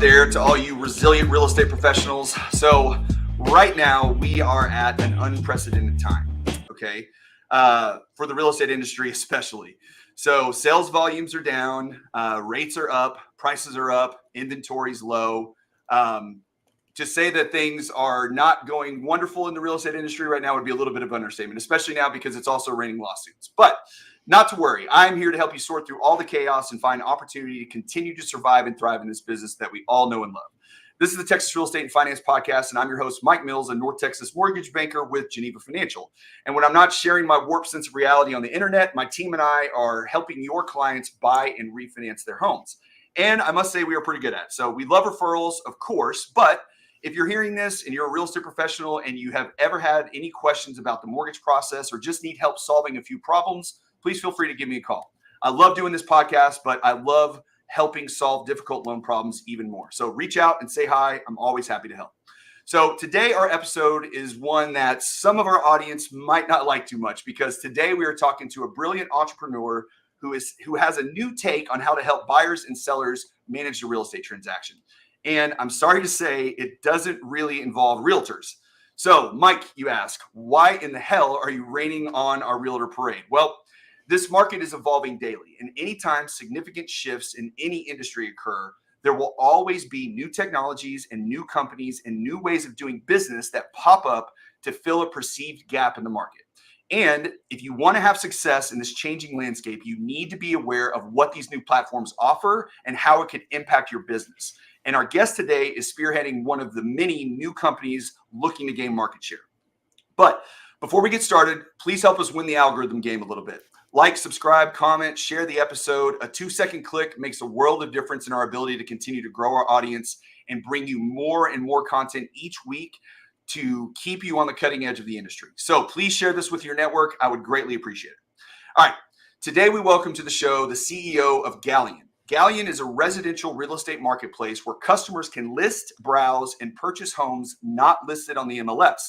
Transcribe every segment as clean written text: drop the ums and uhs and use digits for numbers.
out there to all you resilient real estate professionals. So right now we are at an unprecedented time, okay? For the real estate industry especially. So sales volumes are down, rates are up, prices are up, inventory's low. To say that things are not going wonderful in the real estate industry right now would be a little bit of an understatement, especially now because it's also raining lawsuits. But not to worry, I'm here to help you sort through all the chaos and find opportunity to continue to survive and thrive in this business that we all know and love. This is the Texas Real Estate and Finance Podcast, and I'm your host, Mike Mills, a North Texas mortgage banker with Geneva Financial. And when I'm not sharing my warped sense of reality on the internet, my team and I are helping your clients buy and refinance their homes. And I must say we are pretty good at it. So we love referrals, of course, but if you're hearing this and you're a real estate professional and you have ever had any questions about the mortgage process or just need help solving a few problems, please feel free to give me a call. I love doing this podcast, but I love helping solve difficult loan problems even more. So reach out and say hi. I'm always happy to help. So today our episode is one that some of our audience might not like too much, because today we are talking to a brilliant entrepreneur who has a new take on how to help buyers and sellers manage the real estate transaction. And I'm sorry to say it doesn't really involve realtors. So Mike, you ask, why in the hell are you raining on our realtor parade? Well, this market is evolving daily, and anytime significant shifts in any industry occur, there will always be new technologies and new companies and new ways of doing business that pop up to fill a perceived gap in the market. And if you want to have success in this changing landscape, you need to be aware of what these new platforms offer and how it can impact your business. And our guest today is spearheading one of the many new companies looking to gain market share. But before we get started, please help us win the algorithm game a little bit. Like, subscribe, comment, share the episode. A 2-second click makes a world of difference in our ability to continue to grow our audience and bring you more and more content each week to keep you on the cutting edge of the industry. So please share this with your network. I would greatly appreciate it. All right. Today we welcome to the show the CEO of Galleon. Galleon is a residential real estate marketplace where customers can list, browse, and purchase homes not listed on the MLS.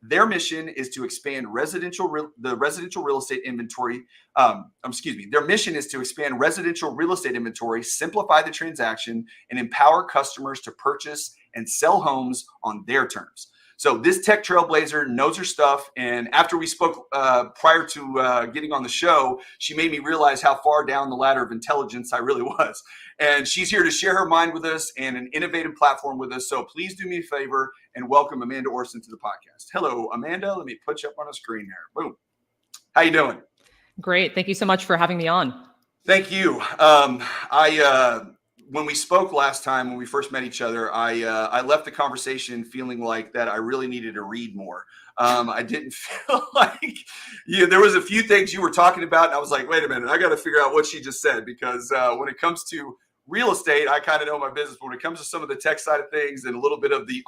Their mission is to expand the residential real estate inventory. Their mission is to expand residential real estate inventory, simplify the transaction, and empower customers to purchase and sell homes on their terms. So this tech trailblazer knows her stuff. And after we spoke prior to getting on the show, she made me realize how far down the ladder of intelligence I really was. And she's here to share her mind with us and an innovative platform with us. So please do me a favor and welcome Amanda Orson to the podcast. Hello, Amanda. Let me put you up on a screen here. Boom. How you doing? Great. Thank you so much for having me on. Thank you. When we spoke last time, when we first met each other, I left the conversation feeling like that I really needed to read more. I didn't feel like there was a few things you were talking about, and I was like, wait a minute, I got to figure out what she just said, because when it comes to real estate, I kind of know my business. But when it comes to some of the tech side of things and a little bit of the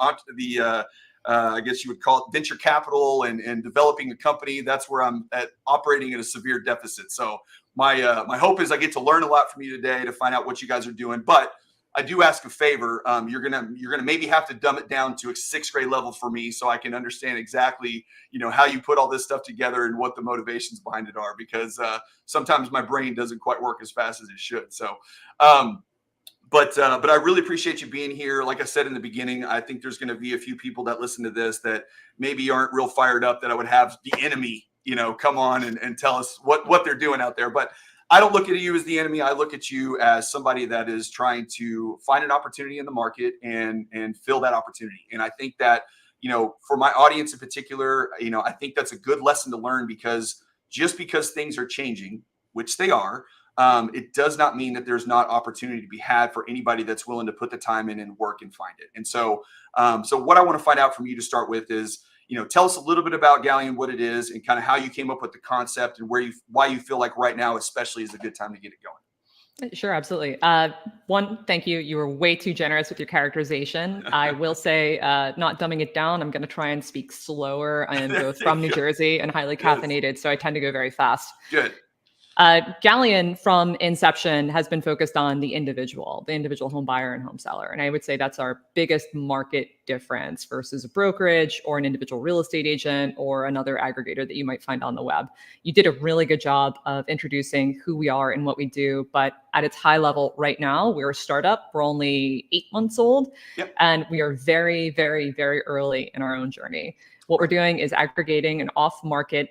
I guess you would call it venture capital and developing a company, that's where I'm operating at a severe deficit. So my hope is I get to learn a lot from you today to find out what you guys are doing. But I do ask a favor. You're gonna maybe have to dumb it down to a 6th grade level for me, so I can understand exactly how you put all this stuff together and what the motivations behind it are. Because sometimes my brain doesn't quite work as fast as it should. So. But I really appreciate you being here. Like I said in the beginning, I think there's going to be a few people that listen to this that maybe aren't real fired up that I would have the enemy, come on and tell us what they're doing out there. But I don't look at you as the enemy. I look at you as somebody that is trying to find an opportunity in the market and fill that opportunity. And I think that, for my audience in particular, I think that's a good lesson to learn, because just because things are changing, which they are, it does not mean that there's not opportunity to be had for anybody that's willing to put the time in and work and find it. And so what I want to find out from you to start with is, tell us a little bit about Galleon, what it is, and kind of how you came up with the concept and why you feel like right now especially is a good time to get it going. Sure, absolutely. One, thank you. You were way too generous with your characterization. I will say, not dumbing it down, I'm going to try and speak slower. I am both from New Jersey and highly caffeinated, so I tend to go very fast. Good. Galleon from inception has been focused on the individual home buyer and home seller. And I would say that's our biggest market difference versus a brokerage or an individual real estate agent or another aggregator that you might find on the web. You did a really good job of introducing who we are and what we do. But at its high level right now, we're a startup. We're only 8 months old. Yep. And we are very, very, very early in our own journey. What we're doing is aggregating an off-market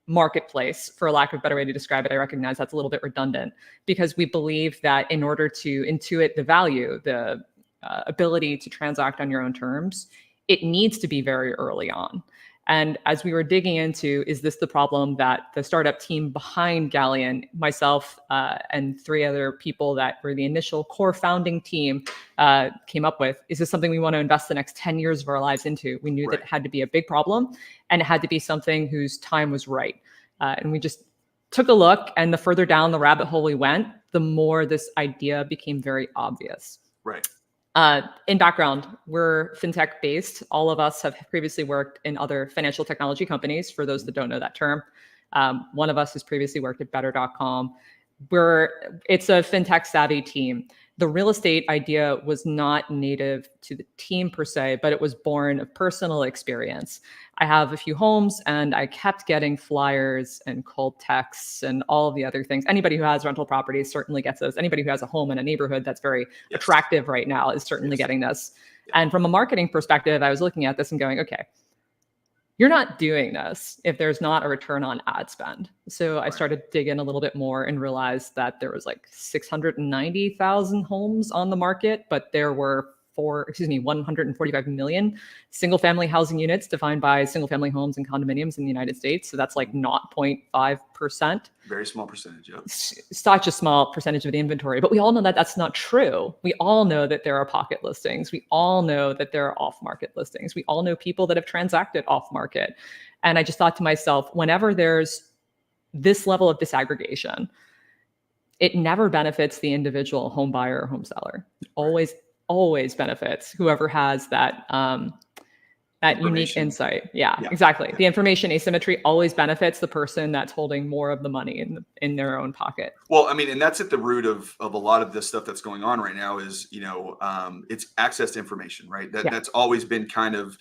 marketplace, for lack of a better way to describe it. I recognize that's a little bit redundant, because we believe that in order to intuit the value, the ability to transact on your own terms, it needs to be very early on. And as we were digging into, is this the problem that the startup team behind Galleon, myself and 3 other people that were the initial core founding team came up with, is this something we want to invest the next 10 years of our lives into? We knew that it had to be a big problem, and it had to be something whose time was right. And we just took a look, and the further down the rabbit hole we went, the more this idea became very obvious. Right. In background, we're fintech based. All of us have previously worked in other financial technology companies, for those that don't know that term. One of us has previously worked at better.com. It's a fintech savvy team. The real estate idea was not native to the team per se, but it was born of personal experience. I have a few homes, and I kept getting flyers and cold texts and all of the other things. Anybody who has rental properties certainly gets those. Anybody who has a home in a neighborhood that's very attractive right now is certainly getting this. And from a marketing perspective, I was looking at this and going, okay, you're not doing this if there's not a return on ad spend. So I started digging a little bit more and realized that there was like 690,000 homes on the market, but there were 145 million single family housing units defined by single family homes and condominiums in the United States. So that's like 0.5%. Very small percentage. Yep. Such a small percentage of the inventory. But we all know that that's not true. We all know that there are pocket listings. We all know that there are off-market listings. We all know people that have transacted off-market. And I just thought to myself, whenever there's this level of disaggregation, it never benefits the individual home buyer or home seller. Always benefits whoever has that unique insight. Yeah, exactly. Yeah. The information asymmetry always benefits the person that's holding more of the money in their own pocket. Well, I mean, and that's at the root of a lot of this stuff that's going on right now is, it's access to information, right? That's always been kind of,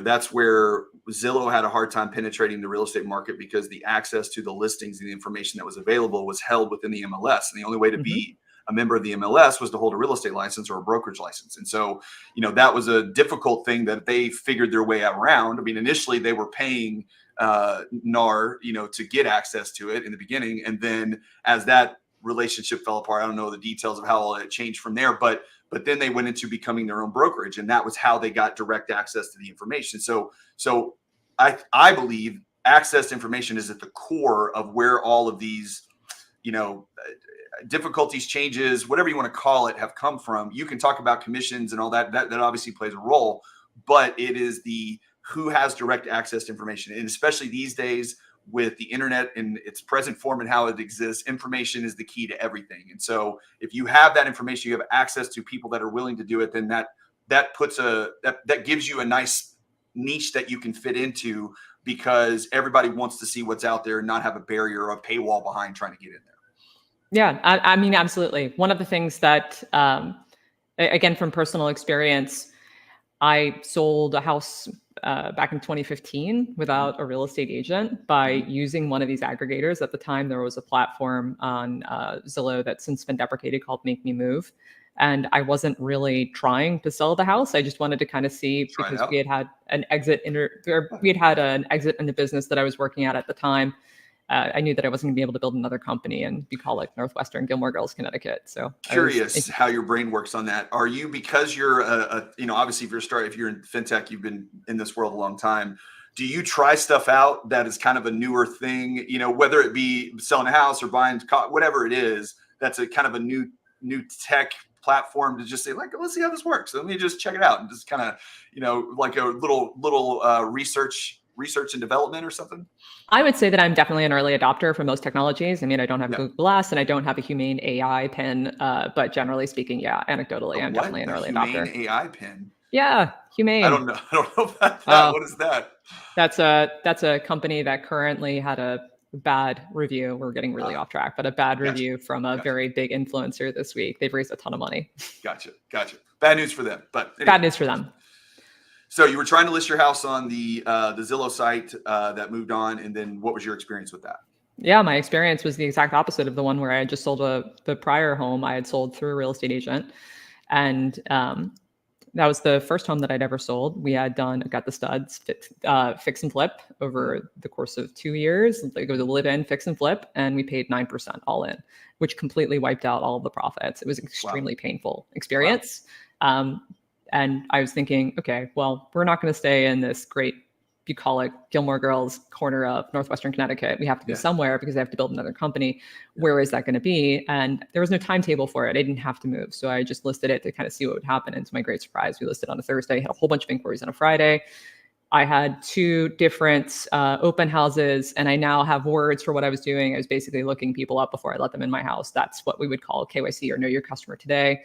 that's where Zillow had a hard time penetrating the real estate market, because the access to the listings and the information that was available was held within the MLS. And the only way to be a member of the MLS was to hold a real estate license or a brokerage license. And so, that was a difficult thing that they figured their way around. I mean, initially they were paying NAR, to get access to it in the beginning. And then as that relationship fell apart, I don't know the details of how all it changed from there, but then they went into becoming their own brokerage, and that was how they got direct access to the information. So I believe access to information is at the core of where all of these, difficulties, changes, whatever you want to call it, have come from. You can talk about commissions and all that obviously plays a role, but it is the who has direct access to information. And especially these days with the internet in its present form and how it exists, information is the key to everything. And so if you have that information, you have access to people that are willing to do it, then that gives you a nice niche that you can fit into, because everybody wants to see what's out there and not have a barrier or a paywall behind trying to get in there. Yeah, I mean, absolutely. One of the things that, again, from personal experience, I sold a house back in 2015 without a real estate agent by using one of these aggregators. At the time, there was a platform on Zillow that's since been deprecated called Make Me Move. And I wasn't really trying to sell the house. I just wanted to kind of see, because we had an exit in the business that I was working at the time. I knew that I wasn't going to be able to build another company and be called like Northwestern Gilmore Girls, Connecticut. So curious how your brain works on that. Are you, because you're obviously if you're in fintech, you've been in this world a long time. Do you try stuff out that is kind of a newer thing, whether it be selling a house or buying, whatever it is, that's a kind of a new tech platform to just say, like, let's see how this works. So let me just check it out and just kind of, like a little research and development or something? I would say that I'm definitely an early adopter for most technologies. I mean, I don't have Google Glass and I don't have a Humane AI pin, but generally speaking, anecdotally, I'm definitely an early adopter. Humane AI pin? Yeah, Humane. I don't know about that. What is that? That's a company that currently had a bad review. We're getting really off track, but a bad review from a very big influencer this week. They've raised a ton of money. Gotcha. Bad news for them, but anyway. Bad news for them. So you were trying to list your house on the Zillow site that moved on, and then what was your experience with that? Yeah, my experience was the exact opposite of the one where I had just sold the prior home I had sold through a real estate agent. And that was the first home that I'd ever sold. We had got the studs, fix and flip over the course of 2 years. It was a live-in fix and flip, and we paid 9% all in, which completely wiped out all of the profits. It was an extremely painful experience. And I was thinking, okay, well, we're not going to stay in this great bucolic Gilmore Girls corner of Northwestern Connecticut. We have to be somewhere because I have to build another company. Where is that going to be? And there was no timetable for it. I didn't have to move. So I just listed it to kind of see what would happen. And to my great surprise, we listed on a Thursday, had a whole bunch of inquiries on a Friday. I had 2 different open houses, and I now have words for what I was doing. I was basically looking people up before I let them in my house. That's what we would call KYC, or know your customer today.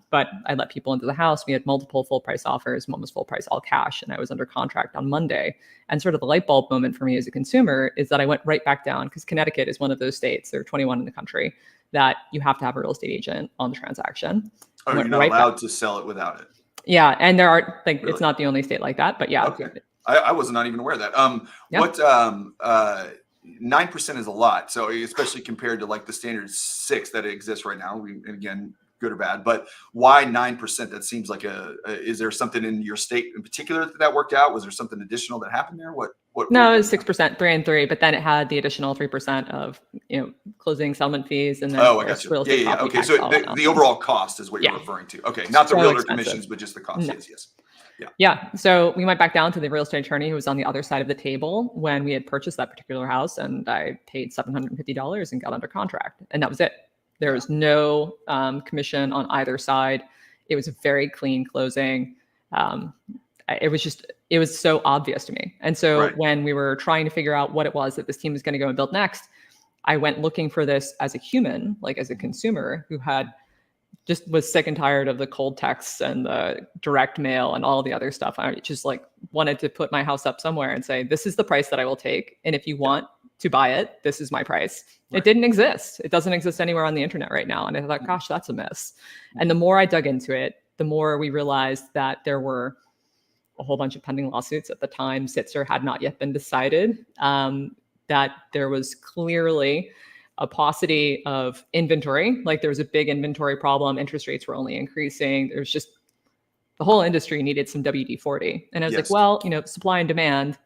But I let people into the house. We had multiple full price offers. One was full price, all cash. And I was under contract on Monday. And sort of the light bulb moment for me as a consumer is that I went right back down, because Connecticut is one of those states, there are 21 in the country, that you have to have a real estate agent on the transaction. Oh, you're not allowed to sell it without it. Yeah. And there are, like, really? It's not the only state like that, but yeah. Okay. I was not even aware of that. What 9% is a lot. So especially compared to like the standard 6 that exists right now. And again, good or bad, but why 9%? That seems like is there something in your state in particular that worked out? Was there something additional that happened there? No, it was 6%, 3 and 3, but then it had the additional 3% of, closing settlement fees, and then I got you. Okay, so the overall cost is what you're referring to. Okay, not the realtor commissions, but just the cost. No. Yes. Yeah. So we went back down to the real estate attorney who was on the other side of the table when we had purchased that particular house, and I paid $750 and got under contract, and that was it. There was no commission on either side. It was a very clean closing. It was so obvious to me. And so when we were trying to figure out what it was that this team was going to go and build next, I went looking for this as a human, like as a consumer who was sick and tired of the cold texts and the direct mail and all the other stuff. I just wanted to put my house up somewhere and say, this is the price that I will take. And if you want to buy it, this is my price. It didn't exist. It doesn't exist anywhere on the internet right now. And I thought, gosh, that's a miss. And the more I dug into it, the more we realized that there were a whole bunch of pending lawsuits at the time. Sitzer had not yet been decided, that there was clearly a paucity of inventory. Like there was a big inventory problem. Interest rates were only increasing. There's just, the whole industry needed some WD-40. And I was like, well, supply and demand,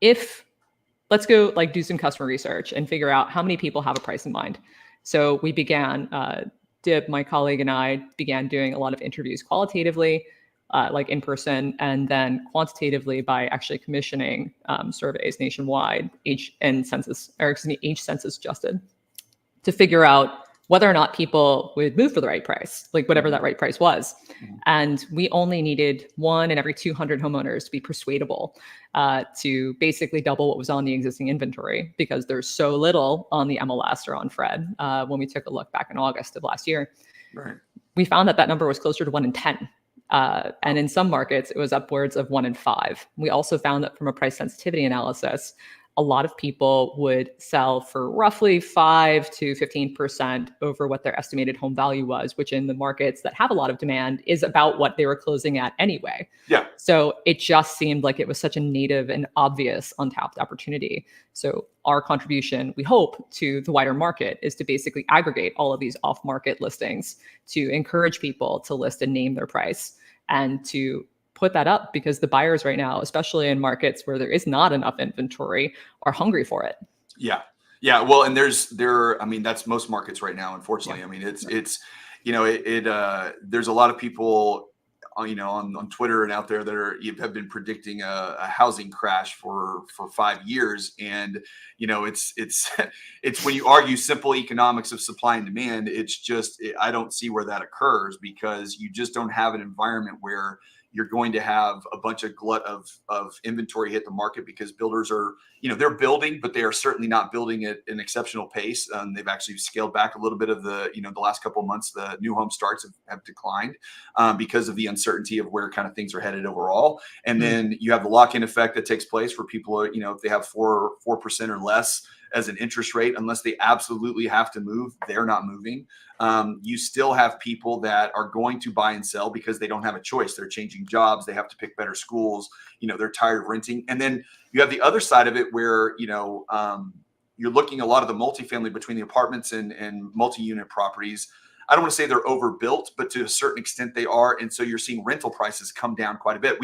let's go do some customer research and figure out how many people have a price in mind. So we began, Dib, my colleague, and I began doing a lot of interviews qualitatively, in person, and then quantitatively by actually commissioning surveys nationwide, age census adjusted, to figure out whether or not people would move for the right price, whatever that right price was. And we only needed 1 in every 200 homeowners to be persuadable to basically double what was on the existing inventory, because there's so little on the MLS or on Fred. When we took a look back in August of last year, we found that number was closer to 1 in 10. And in some markets, it was upwards of 1 in 5. We also found that from a price sensitivity analysis, a lot of people would sell for roughly 5 to 15% over what their estimated home value was, which in the markets that have a lot of demand is about what they were closing at anyway. Yeah. So it just seemed like it was such a native and obvious untapped opportunity. So our contribution, we hope, to the wider market is to basically aggregate all of these off-market listings to encourage people to list and name their price, and to put that up, because the buyers right now, especially in markets where there is not enough inventory, are hungry for it. Yeah. Well, and that's most markets right now, unfortunately. Yeah. I mean, there's a lot of people, on Twitter and out there that have been predicting a housing crash for 5 years. And, it's when you argue simple economics of supply and demand, I don't see where that occurs, because you just don't have an environment where you're going to have a bunch of glut of inventory hit the market, because builders are, they're building, but they are certainly not building at an exceptional pace. They've actually scaled back a little bit of the last couple of months. The new home starts have declined because of the uncertainty of where kind of things are headed overall. And then you have the lock-in effect that takes place for people, if they have 4% or less as an interest rate. Unless they absolutely have to move, they're not moving. You still have people that are going to buy and sell because they don't have a choice. They're changing jobs. They have to pick better schools. They're tired of renting. And then you have the other side of it where, you're looking a lot of the multifamily between the apartments and multi-unit properties. I don't want to say they're overbuilt, but to a certain extent they are. And so you're seeing rental prices come down quite a bit.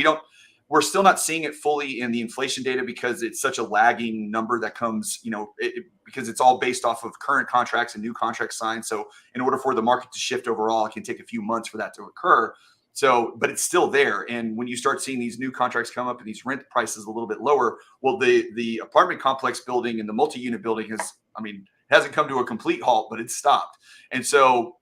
We're still not seeing it fully in the inflation data because it's such a lagging number that comes, because it's all based off of current contracts and new contracts signed. So in order for the market to shift overall, it can take a few months for that to occur. So, but it's still there. And when you start seeing these new contracts come up and these rent prices a little bit lower, well, the apartment complex building and the multi-unit building hasn't come to a complete halt, but it's stopped. And so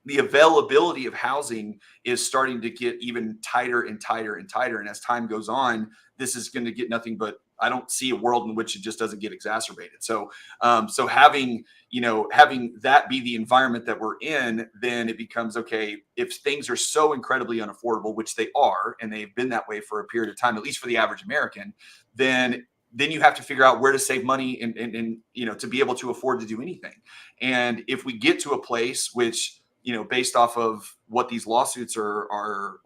the availability of housing is starting to get even tighter and tighter and tighter. And as time goes on, this is going to get nothing but, I don't see a world in which it just doesn't get exacerbated. So, having that be the environment that we're in, then it becomes, okay, if things are so incredibly unaffordable, which they are, and they've been that way for a period of time, at least for the average American, then you have to figure out where to save money and to be able to afford to do anything. And if we get to a place which, based off of what these lawsuits are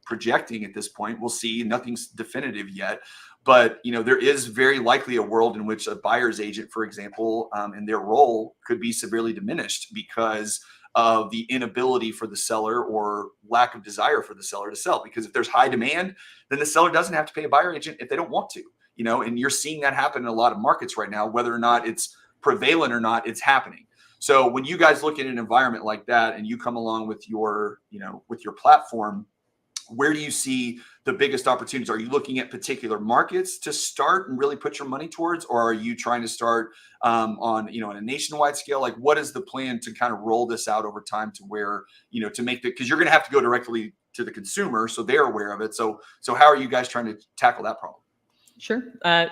projecting at this point, we'll see. Nothing's definitive yet, but there is very likely a world in which a buyer's agent, for example, and their role could be severely diminished because of the inability for the seller or lack of desire for the seller to sell. Because if there's high demand, then the seller doesn't have to pay a buyer agent if they don't want to. And you're seeing that happen in a lot of markets right now, whether or not it's prevalent or not, it's happening. So when you guys look at an environment like that and you come along with your platform, where do you see the biggest opportunities? Are you looking at particular markets to start and really put your money towards, or are you trying to start on a nationwide scale? Like, what is the plan to kind of roll this out over time to where, to make because you're going to have to go directly to the consumer, so they're aware of it. So how are you guys trying to tackle that problem? Sure.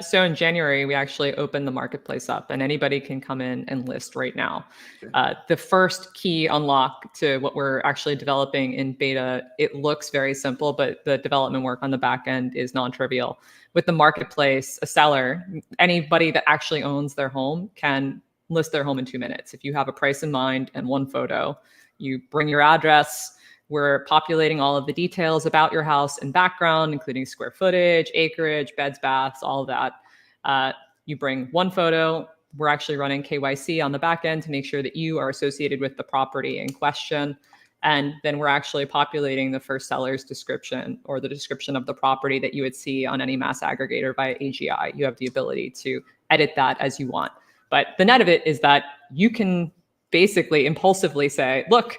So in January, we actually opened the marketplace up and anybody can come in and list right now. Okay. The first key unlock to what we're actually developing in beta, it looks very simple, but the development work on the back end is non-trivial. With the marketplace, a seller, anybody that actually owns their home can list their home in 2 minutes. If you have a price in mind and one photo, you bring your address. We're populating all of the details about your house and background, including square footage, acreage, beds, baths, all of that. You bring one photo. We're actually running KYC on the back end to make sure that you are associated with the property in question. And then we're actually populating the first seller's description or the description of the property that you would see on any mass aggregator via AGI. You have the ability to edit that as you want. But the net of it is that you can basically impulsively say, look,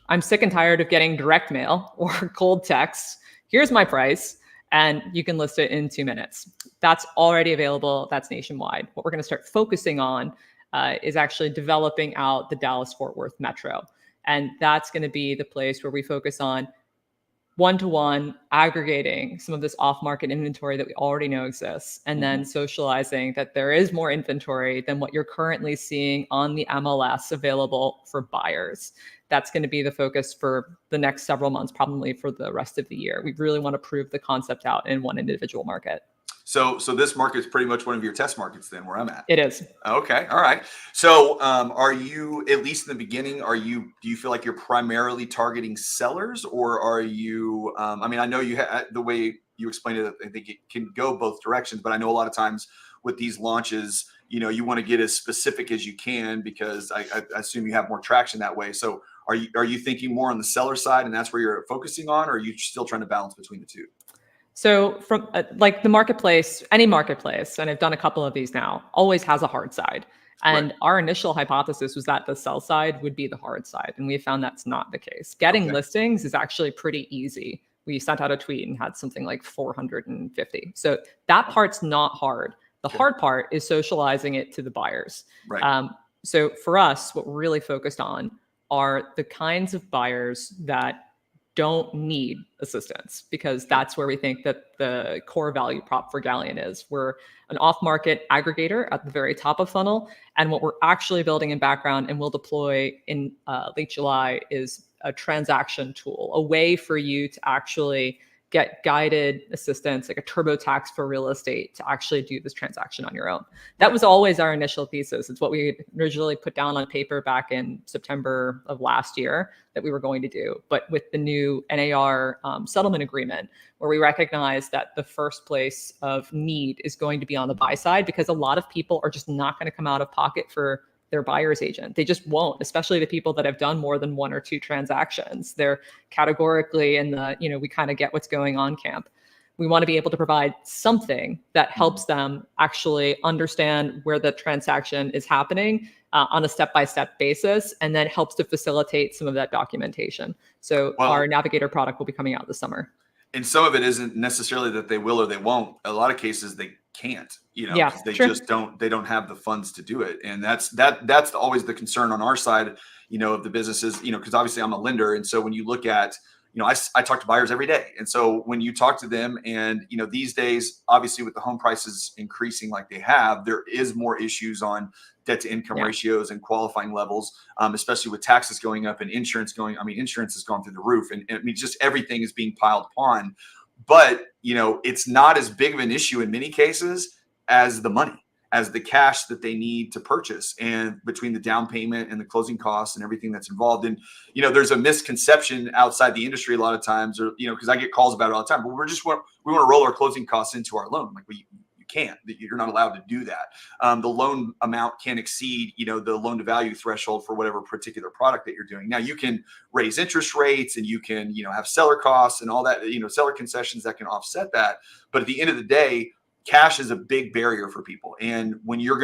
I'm sick and tired of getting direct mail or cold texts. Here's my price. And you can list it in 2 minutes. That's already available. That's nationwide. What we're going to start focusing on is actually developing out the Dallas-Fort Worth metro. And that's going to be the place where we focus on one-to-one aggregating some of this off-market inventory that we already know exists, and then socializing that there is more inventory than what you're currently seeing on the MLS available for buyers. That's going to be the focus for the next several months, probably for the rest of the year. We really want to prove the concept out in one individual market. So this market is pretty much one of your test markets then, where I'm at. It is. Okay. All right. So are you, at least in the beginning, do you feel like you're primarily targeting sellers, or are you, I know the way you explained it, I think it can go both directions, but I know a lot of times with these launches, you want to get as specific as you can because I assume you have more traction that way. So are you thinking more on the seller side and that's where you're focusing on, or are you still trying to balance between the two? So from like the marketplace, any marketplace, and I've done a couple of these now, always has a hard side. And right. Our initial hypothesis was that the sell side would be the hard side. And we found that's not the case. Getting listings is actually pretty easy. We sent out a tweet and had something like 450. So that part's not hard. The hard part is socializing it to the buyers. Right. So for us, what we're really focused on are the kinds of buyers that don't need assistance, because that's where we think that the core value prop for Galleon is. We're an off-market aggregator at the very top of funnel. And what we're actually building in background and will deploy in late July is a transaction tool, a way for you to actually get guided assistance, like a TurboTax for real estate, to actually do this transaction on your own. That was always our initial thesis. It's what we originally put down on paper back in September of last year that we were going to do. But with the new NAR settlement agreement, where we recognize that the first place of need is going to be on the buy side, because a lot of people are just not going to come out of pocket for their buyer's agent. They just won't, especially the people that have done more than one or two transactions. They're categorically in the, we kind of get what's going on camp. We want to be able to provide something that helps them actually understand where the transaction is happening on a step-by-step basis, and then helps to facilitate some of that documentation. So our Navigator product will be coming out this summer. And some of it isn't necessarily that they will or they won't. A lot of cases they can't, because they just don't have the funds to do it. And that's always the concern on our side, of the businesses, because obviously I'm a lender. And so when you look at, I talk to buyers every day. And so when you talk to them and, these days, obviously with the home prices increasing like they have, there is more issues on debt to income ratios and qualifying levels, especially with taxes going up and insurance has gone through the roof. And just everything is being piled upon. But, it's not as big of an issue in many cases as the money, as the cash that they need to purchase, and between the down payment and the closing costs and everything that's involved. And, there's a misconception outside the industry a lot of times, or, because I get calls about it all the time, but we want to roll our closing costs into our loan. Like you can't, you're not allowed to do that. The loan amount can exceed, the loan to value threshold for whatever particular product that you're doing. Now you can raise interest rates and you can, have seller costs and all that, seller concessions that can offset that. But at the end of the day, cash is a big barrier for people. And when if you're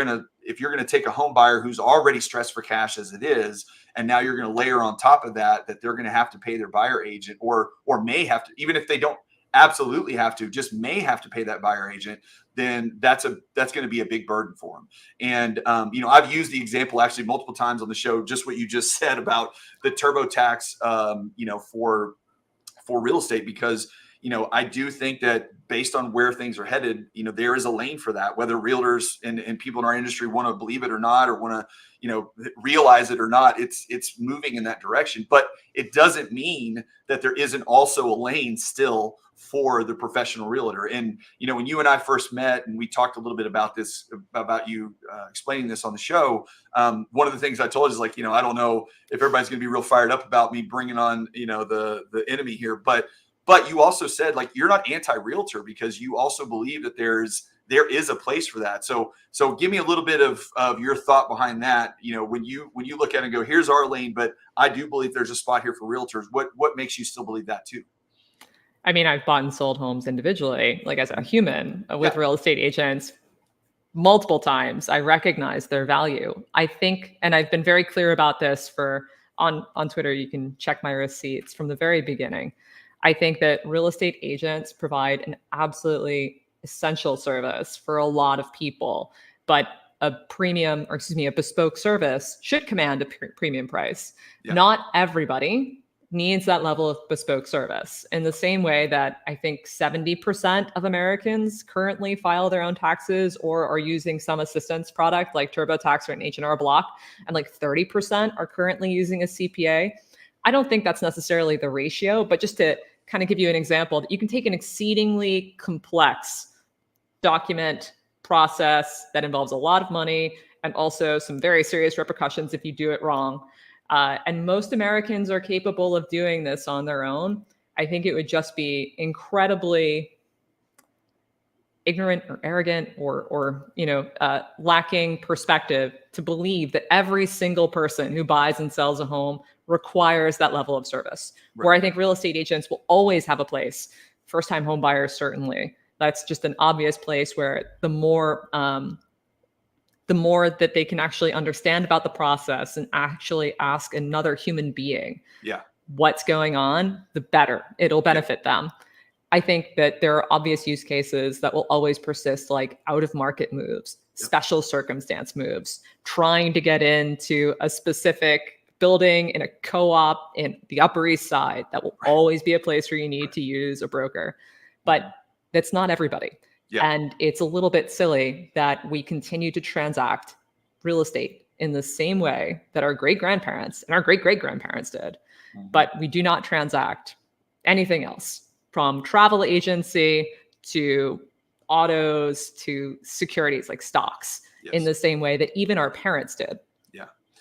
going to take a home buyer who's already stressed for cash as it is, and now you're going to layer on top of that they're going to have to pay their buyer agent, or may have to, even if they don't absolutely have to, just may have to pay that buyer agent, then that's going to be a big burden for them. And, I've used the example actually multiple times on the show, just what you just said about the TurboTax, for real estate, because, I do think that based on where things are headed, there is a lane for that, whether realtors and people in our industry want to believe it or not, or want to, realize it or not, it's moving in that direction. But it doesn't mean that there isn't also a lane still for the professional realtor. And, when you and I first met and we talked a little bit about this, about you explaining this on the show, one of the things I told you is like, I don't know if everybody's going to be real fired up about me bringing on, the enemy here, but you also said, like, you're not anti-realtor, because you also believe that there is a place for that. So give me a little bit of your thought behind that. When you look at it and go, here's our lane, but I do believe there's a spot here for realtors. What makes you still believe that too? I mean, I've bought and sold homes individually, like as a human, with real estate agents multiple times. I recognize their value. I think, and I've been very clear about this on Twitter, you can check my receipts from the very beginning. I think that real estate agents provide an absolutely essential service for a lot of people, but a bespoke service should command a premium price. Yeah. Not everybody needs that level of bespoke service, in the same way that I think 70% of Americans currently file their own taxes or are using some assistance product like TurboTax or an H&R Block, and like 30% are currently using a CPA. I don't think that's necessarily the ratio, but just to kind of give you an example, that you can take an exceedingly complex document process that involves a lot of money and also some very serious repercussions if you do it wrong. And most Americans are capable of doing this on their own. I think it would just be incredibly ignorant or arrogant or lacking perspective to believe that every single person who buys and sells a home requires that level of service. Right. Where I think real estate agents will always have a place. First-time home buyers, certainly. That's just an obvious place where the more that they can actually understand about the process and actually ask another human being what's going on, the better it'll benefit them. I think that there are obvious use cases that will always persist, like out-of-market moves, special circumstance moves, trying to get into a specific building in a co-op in the Upper East Side. That will always be a place where you need to use a broker. But that's not everybody. Yeah. And it's a little bit silly that we continue to transact real estate in the same way that our great-grandparents and our great-great-grandparents did. Mm-hmm. But we do not transact anything else from travel agency to autos to securities like stocks in the same way that even our parents did.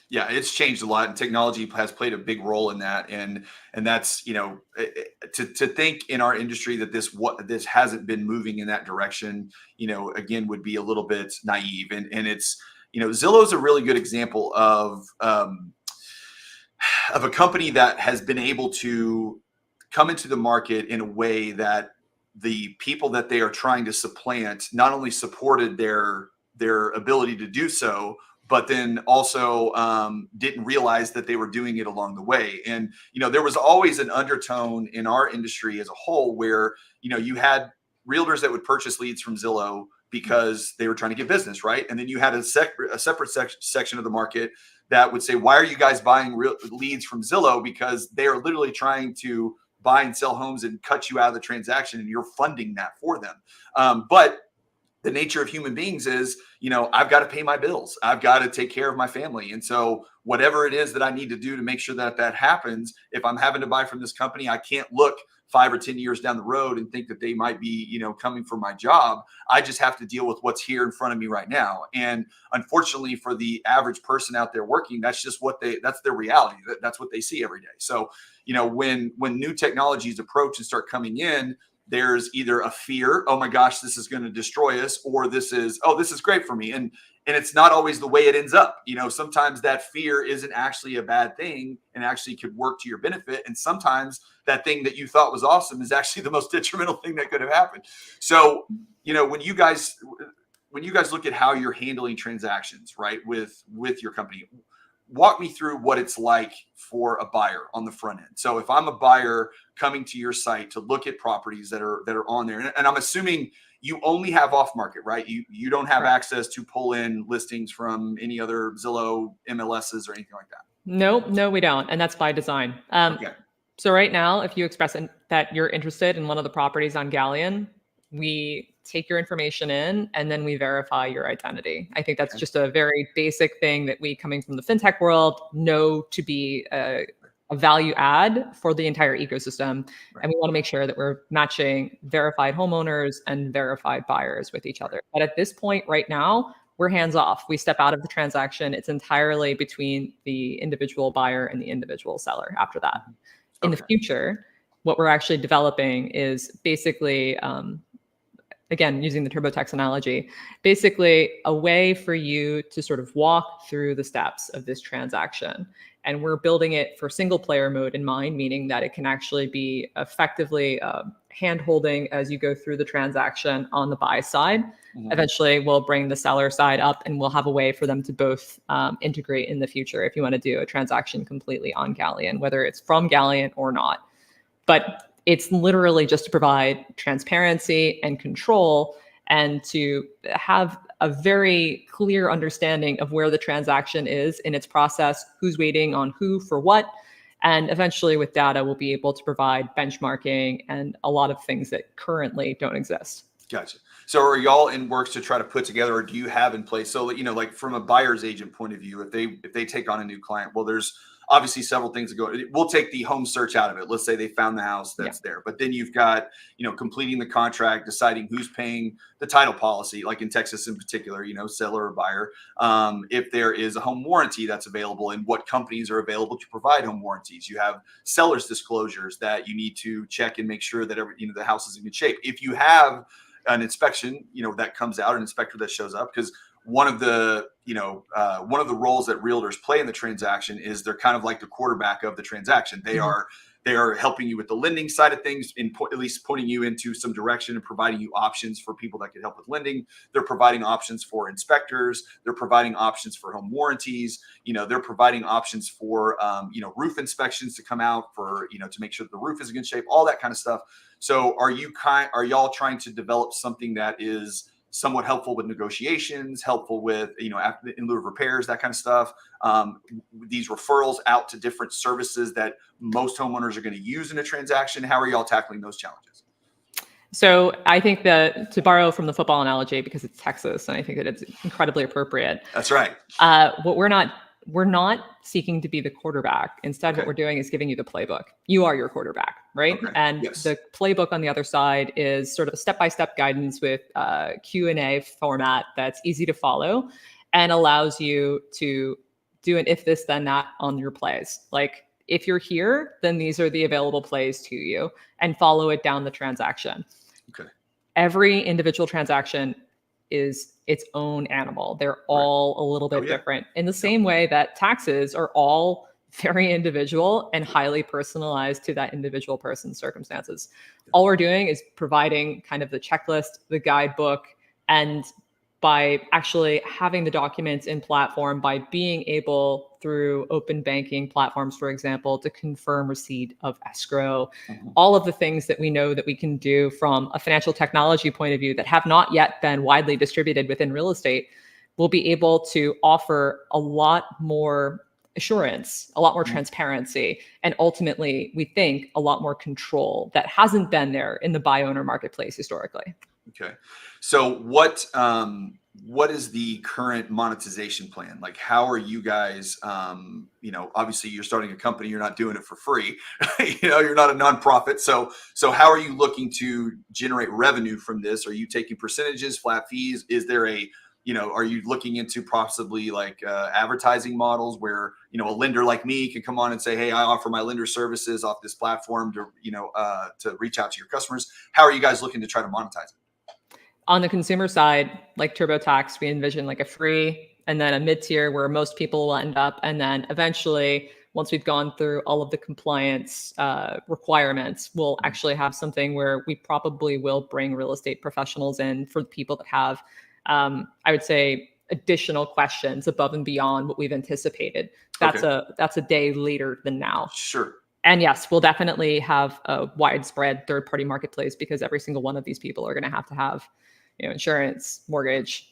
Yeah, it's changed a lot, and technology has played a big role in that. And that's, to think in our industry that this hasn't been moving in that direction, again, would be a little bit naive. And it's, Zillow is a really good example of a company that has been able to come into the market in a way that the people that they are trying to supplant not only supported their ability to do so, but then also didn't realize that they were doing it along the way. And, there was always an undertone in our industry as a whole where, you had realtors that would purchase leads from Zillow because they were trying to get business, right? And then you had a separate section of the market that would say, why are you guys buying leads from Zillow? Because they are literally trying to buy and sell homes and cut you out of the transaction, and you're funding that for them. But the nature of human beings is, I've got to pay my bills. I've got to take care of my family. And so whatever it is that I need to do to make sure that happens, if I'm having to buy from this company, I can't look 5 or 10 years down the road and think that they might be, coming for my job. I just have to deal with what's here in front of me right now. And unfortunately for the average person out there working, that's just that's their reality. That's what they see every day. So, when new technologies approach and start coming in, there's either a fear, oh my gosh, this is going to destroy us, or this is great for me. And it's not always the way it ends up. Sometimes that fear isn't actually a bad thing and actually could work to your benefit. And sometimes that thing that you thought was awesome is actually the most detrimental thing that could have happened. So, when you guys look at how you're handling transactions, right, with your company, walk me through what it's like for a buyer on the front end. So if I'm a buyer coming to your site to look at properties that are on there, and I'm assuming you only have off market, right? You don't have access to pull in listings from any other Zillow MLSs or anything like that. No, we don't. And that's by design. Okay. So right now, if you express that you're interested in one of the properties on Galleon, we take your information in and then we verify your identity. I think that's just a very basic thing that we, coming from the fintech world, know to be a value add for the entire ecosystem. Right. And we want to make sure that we're matching verified homeowners and verified buyers with each other. But at this point right now, we're hands off. We step out of the transaction. It's entirely between the individual buyer and the individual seller after that. In the future, what we're actually developing is basically, again, using the TurboTax analogy, basically a way for you to sort of walk through the steps of this transaction. And we're building it for single player mode in mind, meaning that it can actually be effectively hand-holding as you go through the transaction on the buy side. Mm-hmm. Eventually, we'll bring the seller side up and we'll have a way for them to both integrate in the future if you want to do a transaction completely on Galleon, whether it's from Galleon or not. But it's literally just to provide transparency and control and to have a very clear understanding of where the transaction is in its process, who's waiting on who for what. And eventually with data, we'll be able to provide benchmarking and a lot of things that currently don't exist. Gotcha. So are y'all in works to try to put together, or do you have in place? So, like from a buyer's agent point of view, if they take on a new client, well, there's obviously several things that go. We'll take the home search out of it. Let's say they found the house that's there, but then you've got, completing the contract, deciding who's paying the title policy, like in Texas in particular, seller or buyer. If there is a home warranty that's available and what companies are available to provide home warranties. You have seller's disclosures that you need to check and make sure that the house is in good shape. If you have an inspection, that comes out, an inspector that shows up, because one of the roles that realtors play in the transaction is they're kind of like the quarterback of the transaction. They are helping you with the lending side of things, at least pointing you into some direction and providing you options for people that can help with lending. They're providing options for inspectors. They're providing options for home warranties. They're providing options for roof inspections to come out for to make sure that the roof is in good shape, all that kind of stuff. So are y'all trying to develop something that is somewhat helpful with negotiations, helpful with, in lieu of repairs, that kind of stuff, these referrals out to different services that most homeowners are going to use in a transaction? How are y'all tackling those challenges? So I think that, to borrow from the football analogy, because it's Texas, and I think that it's incredibly appropriate. That's right. What we're not we're not seeking to be the quarterback. Instead, Okay. what we're doing is giving you the playbook. You are your quarterback, right? Okay. And Yes. the playbook on the other side is sort of a step-by-step guidance with Q&A format that's easy to follow and allows you to do an if this, then that on your plays. Like, if you're here, then these are the available plays to you, and follow it down the transaction. Okay. Every individual transaction is its own animal. They're all a little bit different, in the same way that taxes are all very individual and highly personalized to that individual person's circumstances. All we're doing is providing kind of the checklist, the guidebook, and by actually having the documents in platform, by being able through open banking platforms, for example, to confirm receipt of escrow, all of the things that we know that we can do from a financial technology point of view that have not yet been widely distributed within real estate, we'll be able to offer a lot more assurance, a lot more transparency, and ultimately, we think, a lot more control that hasn't been there in the buy owner marketplace historically. Okay. So what is the current monetization plan? Like, how are you guys, obviously you're starting a company, you're not doing it for free, you're not a nonprofit. So how are you looking to generate revenue from this? Are you taking percentages, flat fees? Is there are you looking into possibly like advertising models where, a lender like me can come on and say, hey, I offer my lender services off this platform to reach out to your customers. How are you guys looking to try to monetize it? On the consumer side, like TurboTax, we envision like a free and then a mid-tier where most people will end up. And then eventually, once we've gone through all of the compliance requirements, we'll actually have something where we probably will bring real estate professionals in for the people that have, I would say, additional questions above and beyond what we've anticipated. That's a day later than now. Sure. And yes, we'll definitely have a widespread third-party marketplace because every single one of these people are going to have insurance, mortgage,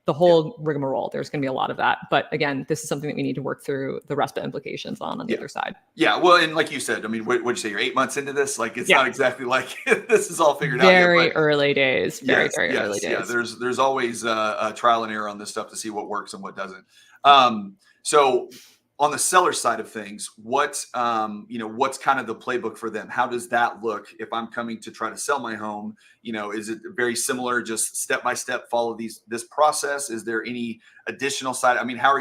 the whole rigmarole. There's going to be a lot of that. But again, this is something that we need to work through the RESPA implications on the other side. Yeah. Well, and like you said, I mean, what'd you say? You're 8 months into this? Like, it's not exactly like this is all figured out yet. Very early days. Very early days. Yeah. There's always a trial and error on this stuff to see what works and what doesn't. So on the seller side of things, what's kind of the playbook for them? How does that look if I'm coming to try to sell my home? Is it very similar, just step by step, follow this process? Is there any additional side? I mean, how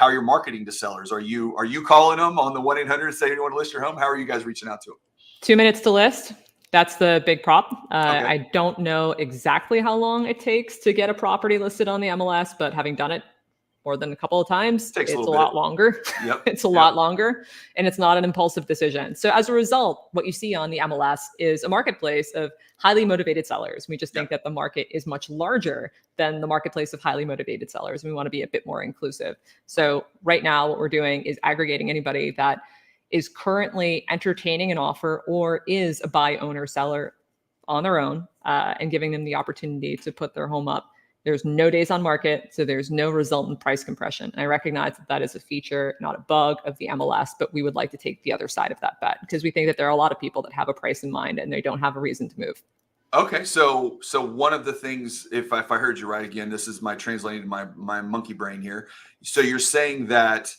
you're marketing to sellers? Are you calling them on the 1-800 saying you want to list your home? How are you guys reaching out to them? 2 minutes to list. That's the big prop. I don't know exactly how long it takes to get a property listed on the MLS, but having done it more than a couple of times, it's a lot longer. It's a lot longer, and it's not an impulsive decision. So as a result, what you see on the MLS is a marketplace of highly motivated sellers. We just think that the market is much larger than the marketplace of highly motivated sellers. We want to be a bit more inclusive. So right now, what we're doing is aggregating anybody that is currently entertaining an offer or is a buy owner seller on their own, and giving them the opportunity to put their home up. There's no days on market, so there's no resultant price compression. And I recognize that is a feature, not a bug of the MLS, but we would like to take the other side of that bet because we think that there are a lot of people that have a price in mind and they don't have a reason to move. Okay, so one of the things, if I heard you right, again, this is my translating to my monkey brain here. So you're saying that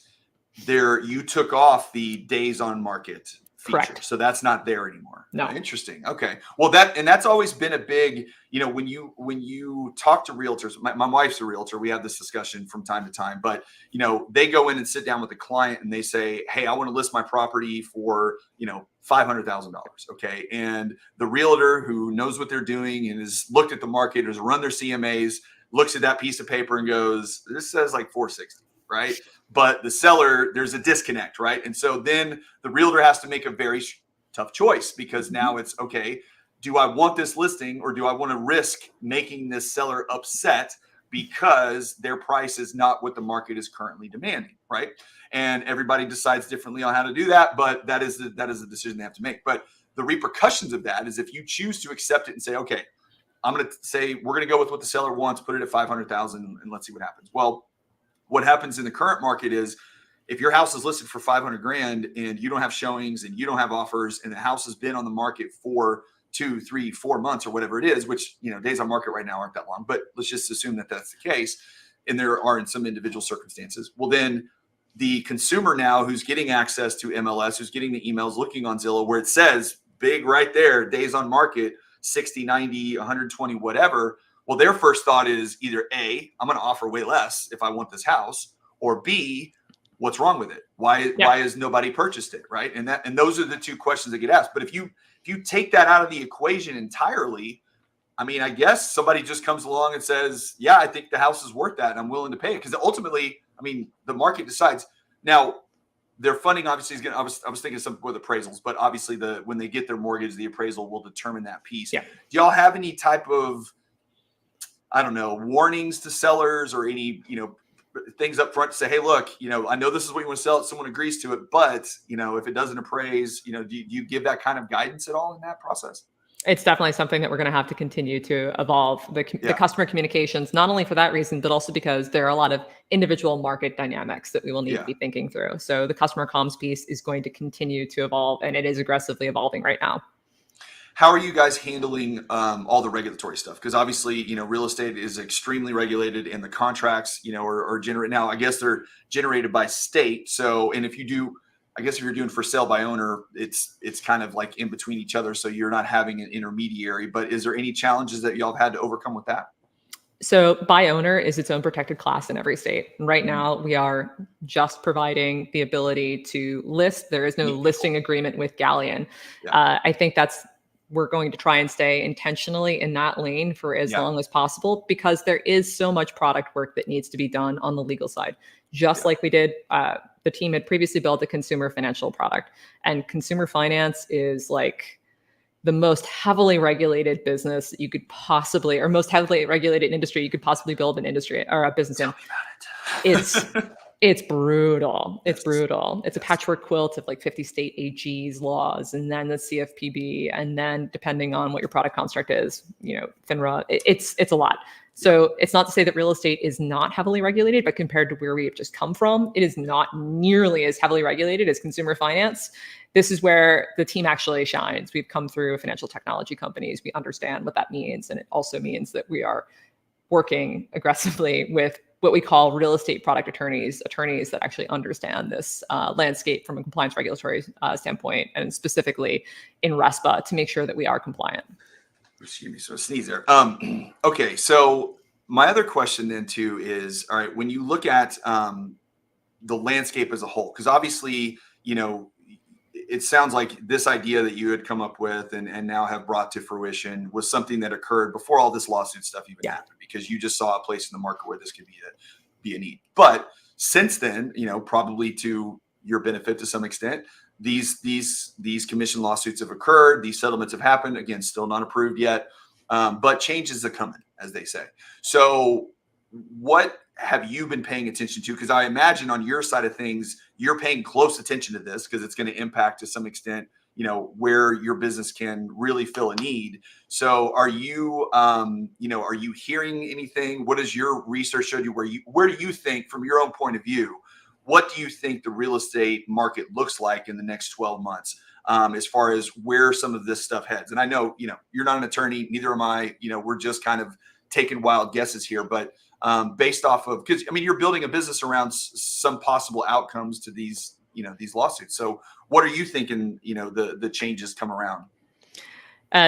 you took off the days on market feature. Correct. So that's not there anymore. No. Interesting. Okay. Well, that's always been a big, when you talk to realtors, my wife's a realtor. We have this discussion from time to time, but they go in and sit down with the client and they say, hey, I want to list my property for, $500,000. Okay. And the realtor who knows what they're doing and has looked at the market, has run their CMAs, looks at that piece of paper and goes, this says like 460, right? But the seller, there's a disconnect, right? And so then the realtor has to make a very tough choice because now it's, okay, do I want this listing or do I want to risk making this seller upset because their price is not what the market is currently demanding, right? And everybody decides differently on how to do that, but that is a decision they have to make. But the repercussions of that is if you choose to accept it and say, okay, I'm going to say we're going to go with what the seller wants, put it at 500,000 and let's see what happens. Well, what happens in the current market is if your house is listed for 500 grand and you don't have showings and you don't have offers and the house has been on the market for 2, 3, 4 months or whatever it is, which, days on market right now aren't that long, but let's just assume that that's the case. and there are in some individual circumstances. Well, then the consumer now who's getting access to MLS, who's getting the emails, looking on Zillow where it says big right there, days on market, 60, 90, 120, whatever. Well, their first thought is either A, I'm going to offer way less if I want this house, or B, what's wrong with it? Why has nobody purchased it? Right. And those are the two questions that get asked. But if you take that out of the equation entirely, I mean, I guess somebody just comes along and says, yeah, I think the house is worth that and I'm willing to pay it. Because ultimately, I mean, the market decides. Now, their funding obviously is going to, I was thinking something with appraisals, but obviously when they get their mortgage, the appraisal will determine that piece. Yeah. Do y'all have any type of, I don't know, warnings to sellers or any, things up front to say, hey, look, I know this is what you want to sell it. Someone agrees to it, but if it doesn't appraise, do you give that kind of guidance at all in that process? It's definitely something that we're going to have to continue to evolve the customer communications, not only for that reason, but also because there are a lot of individual market dynamics that we will need to be thinking through. So the customer comms piece is going to continue to evolve, and it is aggressively evolving right now. How are you guys handling all the regulatory stuff? Because obviously, real estate is extremely regulated, and the contracts, are generated now. I guess they're generated by state. So, and if you're doing for sale by owner, it's kind of like in between each other. So you're not having an intermediary. But is there any challenges that y'all have had to overcome with that? So by owner is its own protected class in every state. Right now, we are just providing the ability to list. There is no listing agreement with Galleon. I think we're going to try and stay intentionally in that lane for as long as possible, because there is so much product work that needs to be done on the legal side. Just like we did, the team had previously built a consumer financial product, and consumer finance is like the most heavily regulated business that you could possibly, or most heavily regulated industry you could possibly build an industry or a business in. It's brutal. It's brutal. It's a patchwork quilt of like 50 state AGs laws, and then the CFPB, and then depending on what your product construct is, FINRA, it's a lot. So it's not to say that real estate is not heavily regulated, but compared to where we have just come from, it is not nearly as heavily regulated as consumer finance. This is where the team actually shines. We've come through financial technology companies. We understand what that means. And it also means that we are working aggressively with what we call real estate product attorneys that actually understand this landscape from a compliance regulatory standpoint, and specifically in RESPA to make sure that we are compliant. Excuse me, so sneeze there. Okay, so my other question then too is, all right, when you look at the landscape as a whole, because obviously, it sounds like this idea that you had come up with and now have brought to fruition was something that occurred before all this lawsuit stuff even happened, because you just saw a place in the market where this could be a need. But since then, probably to your benefit to some extent, these commission lawsuits have occurred. These settlements have happened. Again, still not approved yet, but changes are coming, as they say. So what have you been paying attention to? Because I imagine on your side of things, you're paying close attention to this because it's going to impact to some extent, where your business can really fill a need. So are you, are you hearing anything? What does your research show you? Where do you think, from your own point of view, what do you think the real estate market looks like in the next 12 months? As far as where some of this stuff heads? And I know, you're not an attorney, neither am I, we're just kind of taking wild guesses here, but based off of, because you're building a business around some possible outcomes to these lawsuits. So what are you thinking, the changes come around?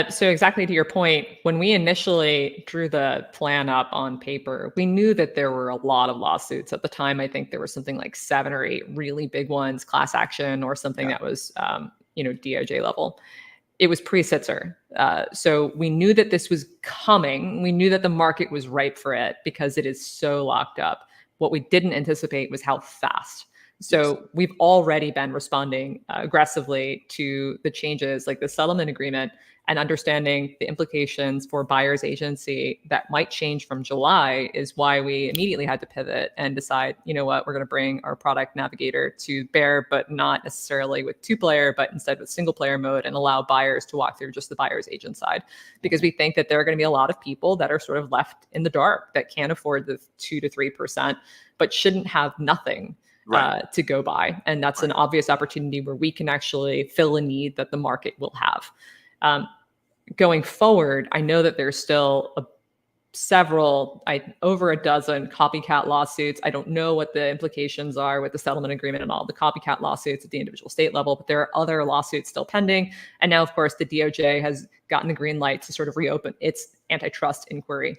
So exactly to your point, when we initially drew the plan up on paper, we knew that there were a lot of lawsuits at the time. I think there were something like 7 or 8 really big ones, class action or something that was, DOJ level. It was pre-Sitzer. So we knew that this was coming. We knew that the market was ripe for it because it is so locked up. What we didn't anticipate was how fast. So we've already been responding aggressively to the changes, like the settlement agreement, and understanding the implications for buyer's agency that might change from July is why we immediately had to pivot and decide, we're going to bring our product navigator to bear, but not necessarily with 2-player, but instead with single-player mode, and allow buyers to walk through just the buyer's agent side. Because we think that there are going to be a lot of people that are sort of left in the dark that can't afford the 2 to 3%, but shouldn't have nothing to go by. And that's an obvious opportunity where we can actually fill a need that the market will have. Going forward, I know that there's still over a dozen copycat lawsuits. I don't know what the implications are with the settlement agreement and all the copycat lawsuits at the individual state level, but there are other lawsuits still pending. And now, of course, the DOJ has gotten the green light to sort of reopen its antitrust inquiry.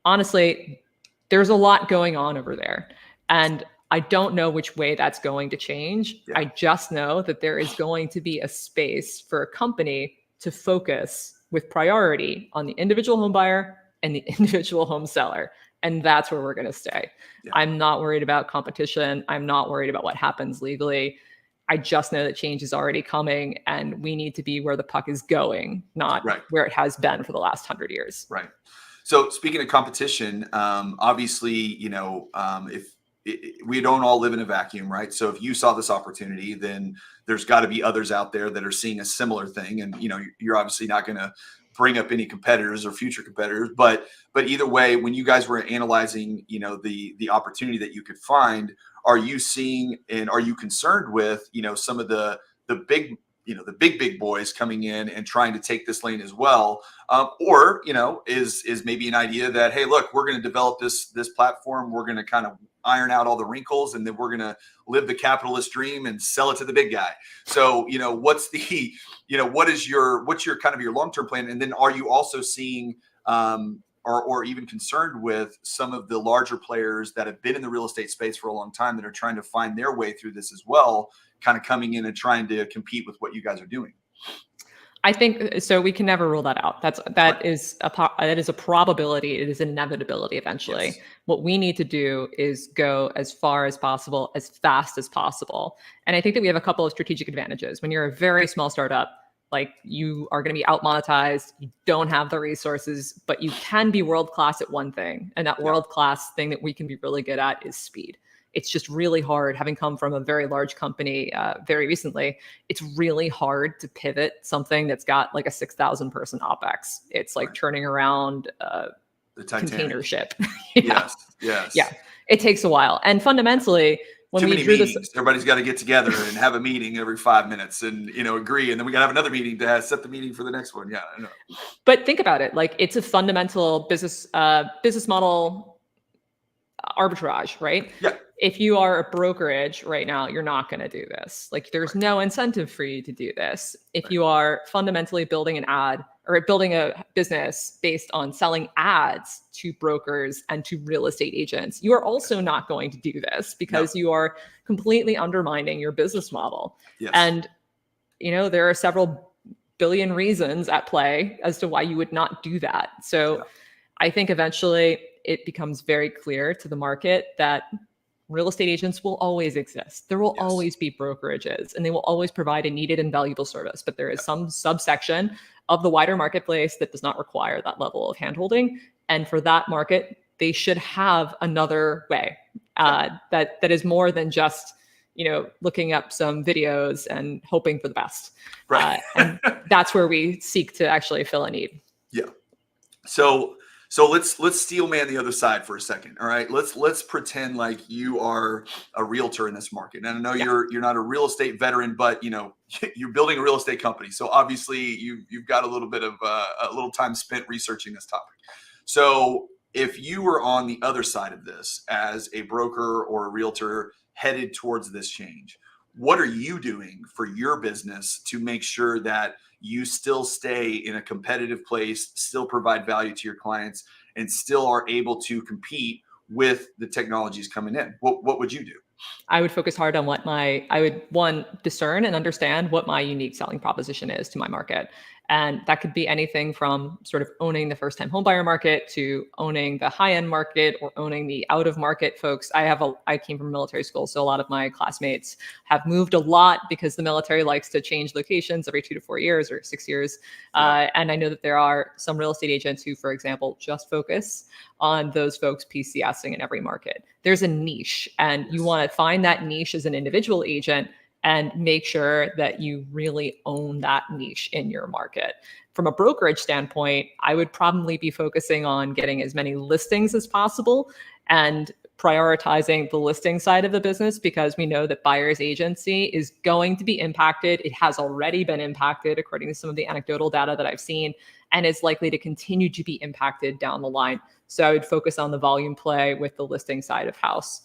Honestly, there's a lot going on over there. And I don't know which way that's going to change. Yeah. I just know that there is going to be a space for a company to focus with priority on the individual home buyer and the individual home seller. And that's where we're going to stay. Yeah. I'm not worried about competition. I'm not worried about what happens legally. I just know that change is already coming, and we need to be where the puck is going, not where it has been for the last 100 years. Right. So speaking of competition, obviously, we don't all live in a vacuum, right? So if you saw this opportunity, then there's got to be others out there that are seeing a similar thing. And, you're obviously not going to bring up any competitors or future competitors, but either way, when you guys were analyzing, the opportunity that you could find, are you seeing and are you concerned with, some of the big, the big boys coming in and trying to take this lane as well? Or, is maybe an idea that, hey, look, we're going to develop this platform. We're going to kind of iron out all the wrinkles, and then we're going to live the capitalist dream and sell it to the big guy. So, what's your kind of your long-term plan? And then are you also seeing, or even concerned with some of the larger players that have been in the real estate space for a long time that are trying to find their way through this as well, kind of coming in and trying to compete with what you guys are doing? I think so. We can never rule that out. That is a probability. It is an inevitability eventually. Yes. What we need to do is go as far as possible, as fast as possible. And I think that we have a couple of strategic advantages. When you're a very small startup, like, you are going to be out monetized, you don't have the resources, but you can be world-class at one thing. And that world-class thing that we can be really good at is speed. It's just really hard, having come from a very large company very recently. It's really hard to pivot something that's got like a 6,000 person OpEx. It's like turning around the container ship. Yes. Yeah. It takes a while. And fundamentally, when too we many drew meetings, this, everybody's got to get together and have a meeting every 5 minutes and, agree. And then we got to have another meeting to set the meeting for the next one. Yeah, I know. But think about it. Like, it's a fundamental business model arbitrage, right? Yeah. If you are a brokerage right now, you're not going to do this. Like, there's no incentive for you to do this. If you are fundamentally building an ad or building a business based on selling ads to brokers and to real estate agents, you are also not going to do this because you are completely undermining your business model. Yes. And, there are several billion reasons at play as to why you would not do that. So I think eventually it becomes very clear to the market that real estate agents will always exist. There will always be brokerages, and they will always provide a needed and valuable service. But there is some subsection of the wider marketplace that does not require that level of handholding. And for that market, they should have another way that is more than just, looking up some videos and hoping for the best. Right. And that's where we seek to actually fill a need. Yeah. So let's steel man the other side for a second. All right. Let's pretend like you are a realtor in this market. And I know you're not a real estate veteran, but you're building a real estate company. So obviously you've got a little bit of a little time spent researching this topic. So if you were on the other side of this as a broker or a realtor headed towards this change, what are you doing for your business to make sure that you still stay in a competitive place, still provide value to your clients, and still are able to compete with the technologies coming in? What would you do? I would focus hard on one, discern and understand what my unique selling proposition is to my market. And that could be anything from sort of owning the first-time homebuyer market to owning the high-end market or owning the out-of-market folks. I came from military school, so a lot of my classmates have moved a lot because the military likes to change locations every 2 to 4 years or 6 years. And I know that there are some real estate agents who, for example, just focus on those folks PCSing in every market. There's a niche, and you want to find that niche as an individual agent and make sure that you really own that niche in your market. From a brokerage standpoint, I would probably be focusing on getting as many listings as possible and prioritizing the listing side of the business because we know that buyer's agency is going to be impacted. It has already been impacted according to some of the anecdotal data that I've seen, and is likely to continue to be impacted down the line. So I would focus on the volume play with the listing side of house.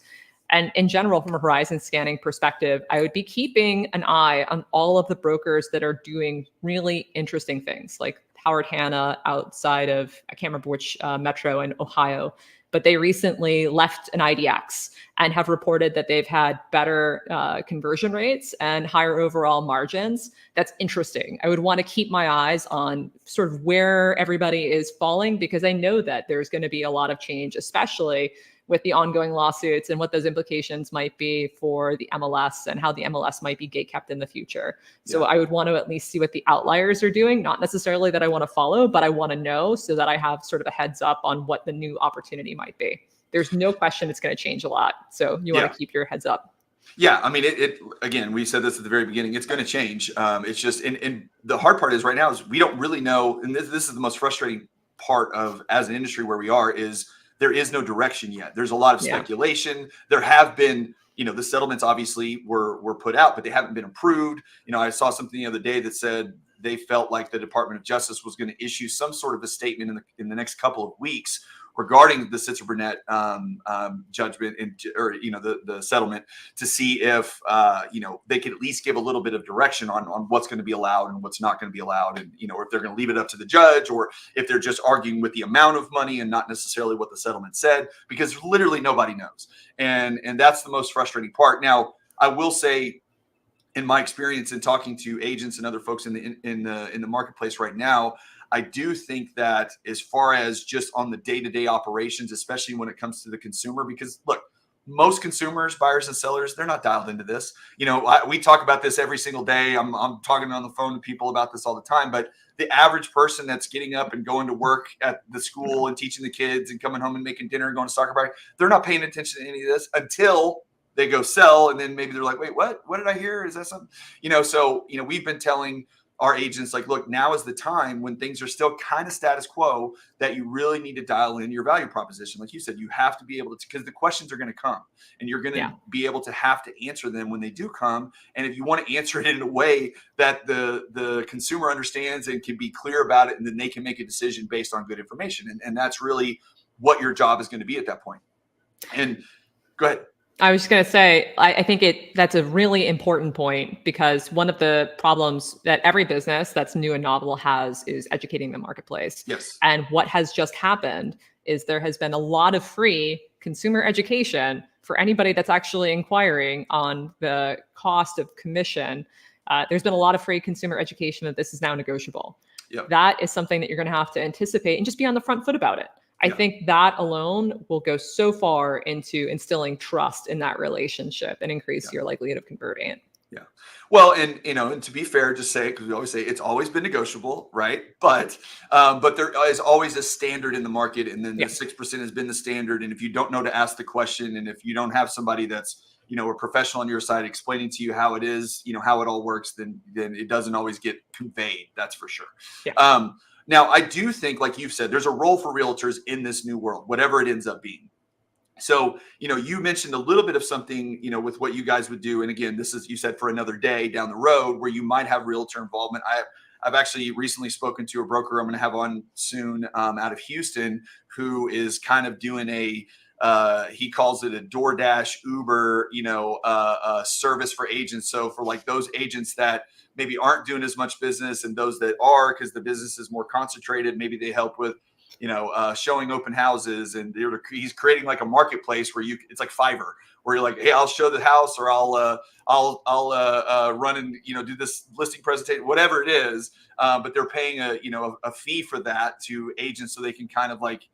And in general, from a horizon scanning perspective, I would be keeping an eye on all of the brokers that are doing really interesting things, like Howard Hanna outside of, I can't remember which metro in Ohio, but they recently left an IDX and have reported that they've had better conversion rates and higher overall margins. That's interesting. I would want to keep my eyes on sort of where everybody is falling, because I know that there's going to be a lot of change, especially with the ongoing lawsuits and what those implications might be for the MLS and how the MLS might be gatekept in the future. So I would want to at least see what the outliers are doing, not necessarily that I want to follow, but I want to know so that I have sort of a heads up on what the new opportunity might be. There's no question it's going to change a lot. So you want to keep your heads up. Yeah, I mean, it again, we said this at the very beginning, it's going to change. It's just, and the hard part is right now is we don't really know, and this is the most frustrating part of as an industry where we are, is there is no direction yet. There's a lot of speculation. There have been, the settlements obviously were put out, but they haven't been approved. I saw something the other day that said they felt like the Department of Justice was going to issue some sort of a statement in the next couple of weeks regarding the Sitzer Burnett judgment or the settlement, to see if they could at least give a little bit of direction on what's going to be allowed and what's not going to be allowed, and or if they're going to leave it up to the judge, or if they're just arguing with the amount of money and not necessarily what the settlement said, because literally nobody knows, and that's the most frustrating part. Now, I will say, in my experience in talking to agents and other folks in the marketplace right now, I do think that as far as just on the day-to-day operations, especially when it comes to the consumer, because look, most consumers, buyers and sellers, they're not dialed into this. We talk about this every single day. I'm talking on the phone to people about this all the time, but the average person that's getting up and going to work at the school and teaching the kids and coming home and making dinner and going to soccer party, they're not paying attention to any of this until they go sell. And then maybe they're like, wait, what did I hear? Is that something? So we've been telling our agents, like, look, now is the time when things are still kind of status quo, that you really need to dial in your value proposition. Like you said, you have to be able to, because the questions are going to come and you're going to be able to have to answer them when they do come. And if you want to answer it in a way that the consumer understands and can be clear about it, and then they can make a decision based on good information. And that's really what your job is going to be at that point. And go ahead. I was just going to say, I think that's a really important point, because one of the problems that every business that's new and novel has is educating the marketplace. Yes. And what has just happened is there has been a lot of free consumer education for anybody that's actually inquiring on the cost of commission. There's been a lot of free consumer education that this is now negotiable. Yep. That is something that you're going to have to anticipate and just be on the front foot about it. I think that alone will go so far into instilling trust in that relationship and increase your likelihood of converting it. Yeah. Well, and to be fair, just say, because we always say it's always been negotiable, right? But there is always a standard in the market, and then the 6% has been the standard. And if you don't know to ask the question, and if you don't have somebody that's a professional on your side explaining to you how it is, how it all works, then it doesn't always get conveyed. That's for sure. Yeah. Now, I do think, like you've said, there's a role for realtors in this new world, whatever it ends up being. So, you mentioned a little bit of something, with what you guys would do. And again, this is, you said, for another day down the road where you might have realtor involvement. I've actually recently spoken to a broker I'm going to have on soon out of Houston, who is kind of doing he calls it a DoorDash, Uber, service for agents. So for like those agents that maybe aren't doing as much business, and those that are, because the business is more concentrated, maybe they help with, showing open houses, and he's creating like a marketplace where it's like Fiverr, where you're like, hey, I'll show the house, or I'll run and, do this listing presentation, whatever it is. But they're paying a fee for that to agents, so they can kind of like,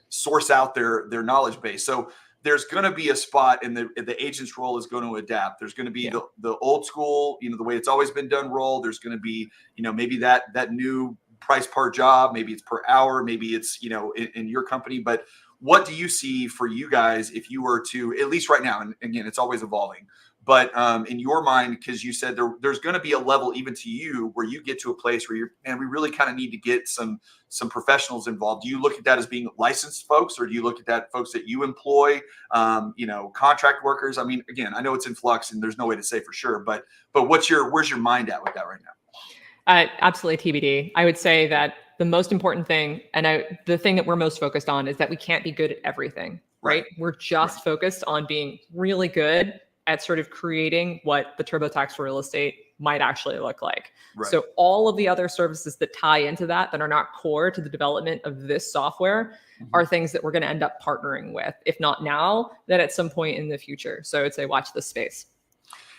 source out their knowledge base. So there's going to be a spot, and the agent's role is going to adapt. There's going to be the old school, the way it's always been done role. There's going to be, maybe that new price per job, maybe it's per hour, maybe it's, in your company. But what do you see for you guys if you were to, at least right now, and again, it's always evolving, But in your mind, because you said there's going to be a level even to you where you get to a place where and we really kind of need to get some professionals involved. Do you look at that as being licensed folks, or do you look at that folks that you employ, contract workers? I mean, again, I know it's in flux and there's no way to say for sure, but where's your mind at with that right now? Absolutely TBD. I would say that the most important thing, and the thing that we're most focused on, is that we can't be good at everything, right? We're just focused on being really good at sort of creating what the TurboTax for real estate might actually look like. So all of the other services that tie into that are not core to the development of this software are things that we're going to end up partnering with, if not now, then at some point in the future. So I would say watch this space.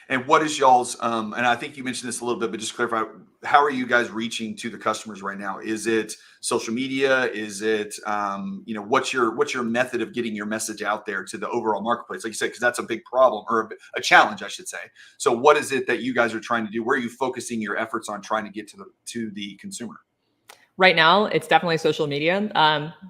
And what is y'all's, and I think you mentioned this a little bit, but just clarify, how are you guys reaching to the customers right now? Is it social media? Is it, what's your method of getting your message out there to the overall marketplace? Like you said, because that's a big problem, or a challenge, I should say. So what is it that you guys are trying to do? Where are you focusing your efforts on trying to get to the consumer? Right now, it's definitely social media,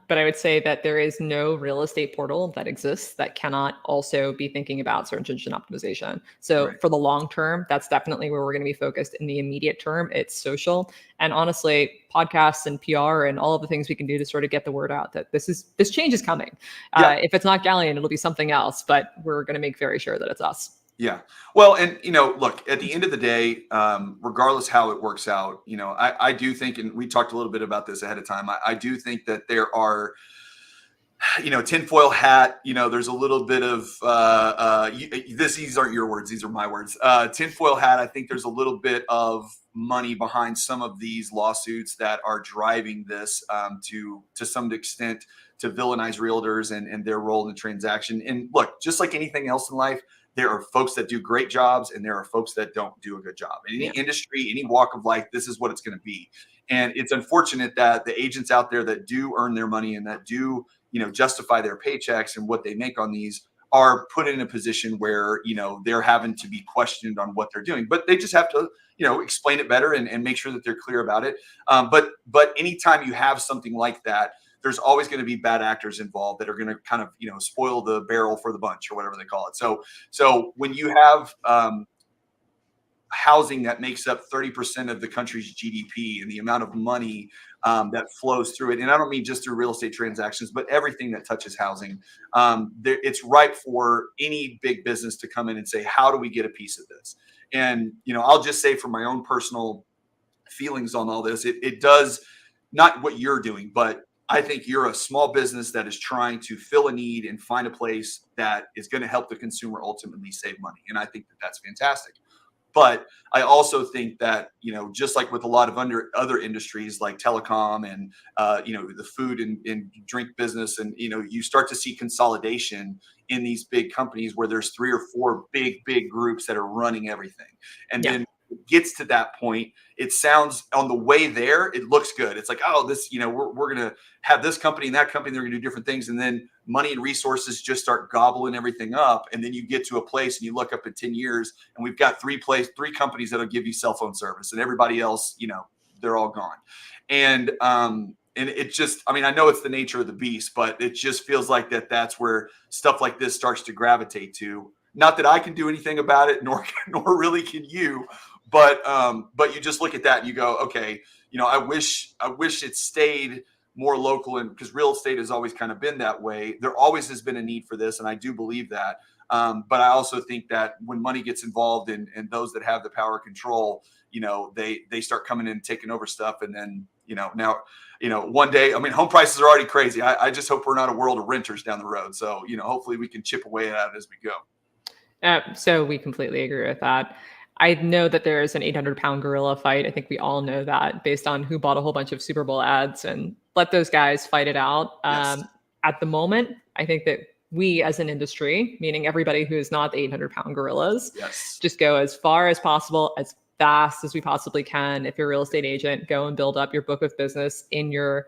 but I would say that there is no real estate portal that exists that cannot also be thinking about search engine optimization. So for the long term, that's definitely where we're going to be focused. In the immediate term, it's social. And honestly, podcasts and PR and all of the things we can do to sort of get the word out that this change is coming. If it's not Galleon, it'll be something else, but we're going to make very sure that it's us. Yeah. Well, and, look, at the end of the day, regardless how it works out, I do think, and we talked a little bit about this ahead of time, I do think that there are, tinfoil hat, there's a little bit of, these aren't your words, these are my words. Tinfoil hat, I think there's a little bit of money behind some of these lawsuits that are driving this to some extent to villainize realtors and their role in the transaction. And look, just like anything else in life, there are folks that do great jobs and there are folks that don't do a good job. In any industry, any walk of life, this is what it's going to be. And it's unfortunate that the agents out there that do earn their money and that do, justify their paychecks and what they make on these are put in a position where, they're having to be questioned on what they're doing. But they just have to, explain it better and make sure that they're clear about it. But anytime you have something like that, there's always going to be bad actors involved that are going to kind of, spoil the barrel for the bunch or whatever they call it. So when you have housing that makes up 30% of the country's GDP and the amount of money that flows through it, and I don't mean just through real estate transactions, but everything that touches housing, it's ripe for any big business to come in and say, how do we get a piece of this? And, I'll just say from my own personal feelings on all this, it does not what you're doing, but I think you're a small business that is trying to fill a need and find a place that is going to help the consumer ultimately save money. And I think that that's fantastic. But I also think that, just like with a lot of other industries like telecom and, the food and drink business, and, you start to see consolidation in these big companies where there's 3 or 4 big groups that are running everything. And then it gets to that point, it sounds on the way there, it looks good. It's like, oh, this, we're going to have this company and that company, they're going to do different things. And then money and resources just start gobbling everything up. And then you get to a place and you look up in 10 years and we've got 3 companies that'll give you cell phone service and everybody else, they're all gone. And it just, I know it's the nature of the beast, but it just feels like that's where stuff like this starts to gravitate to. Not that I can do anything about it, nor really can you, but you just look at that and you go, okay, I wish it stayed more local, and because real estate has always kind of been that way. There always has been a need for this, and I do believe that. But I also think that when money gets involved and those that have the power control, they start coming in and taking over stuff, and then now one day, home prices are already crazy. I just hope we're not a world of renters down the road. So hopefully we can chip away at it as we go. So we completely agree with that. I know that there is an 800-pound gorilla fight. I think we all know that based on who bought a whole bunch of Super Bowl ads, and let those guys fight it out. Yes. At the moment, I think that we as an industry, meaning everybody who is not the 800-pound gorillas, just go as far as possible, as fast as we possibly can. If you're a real estate agent, go and build up your book of business in your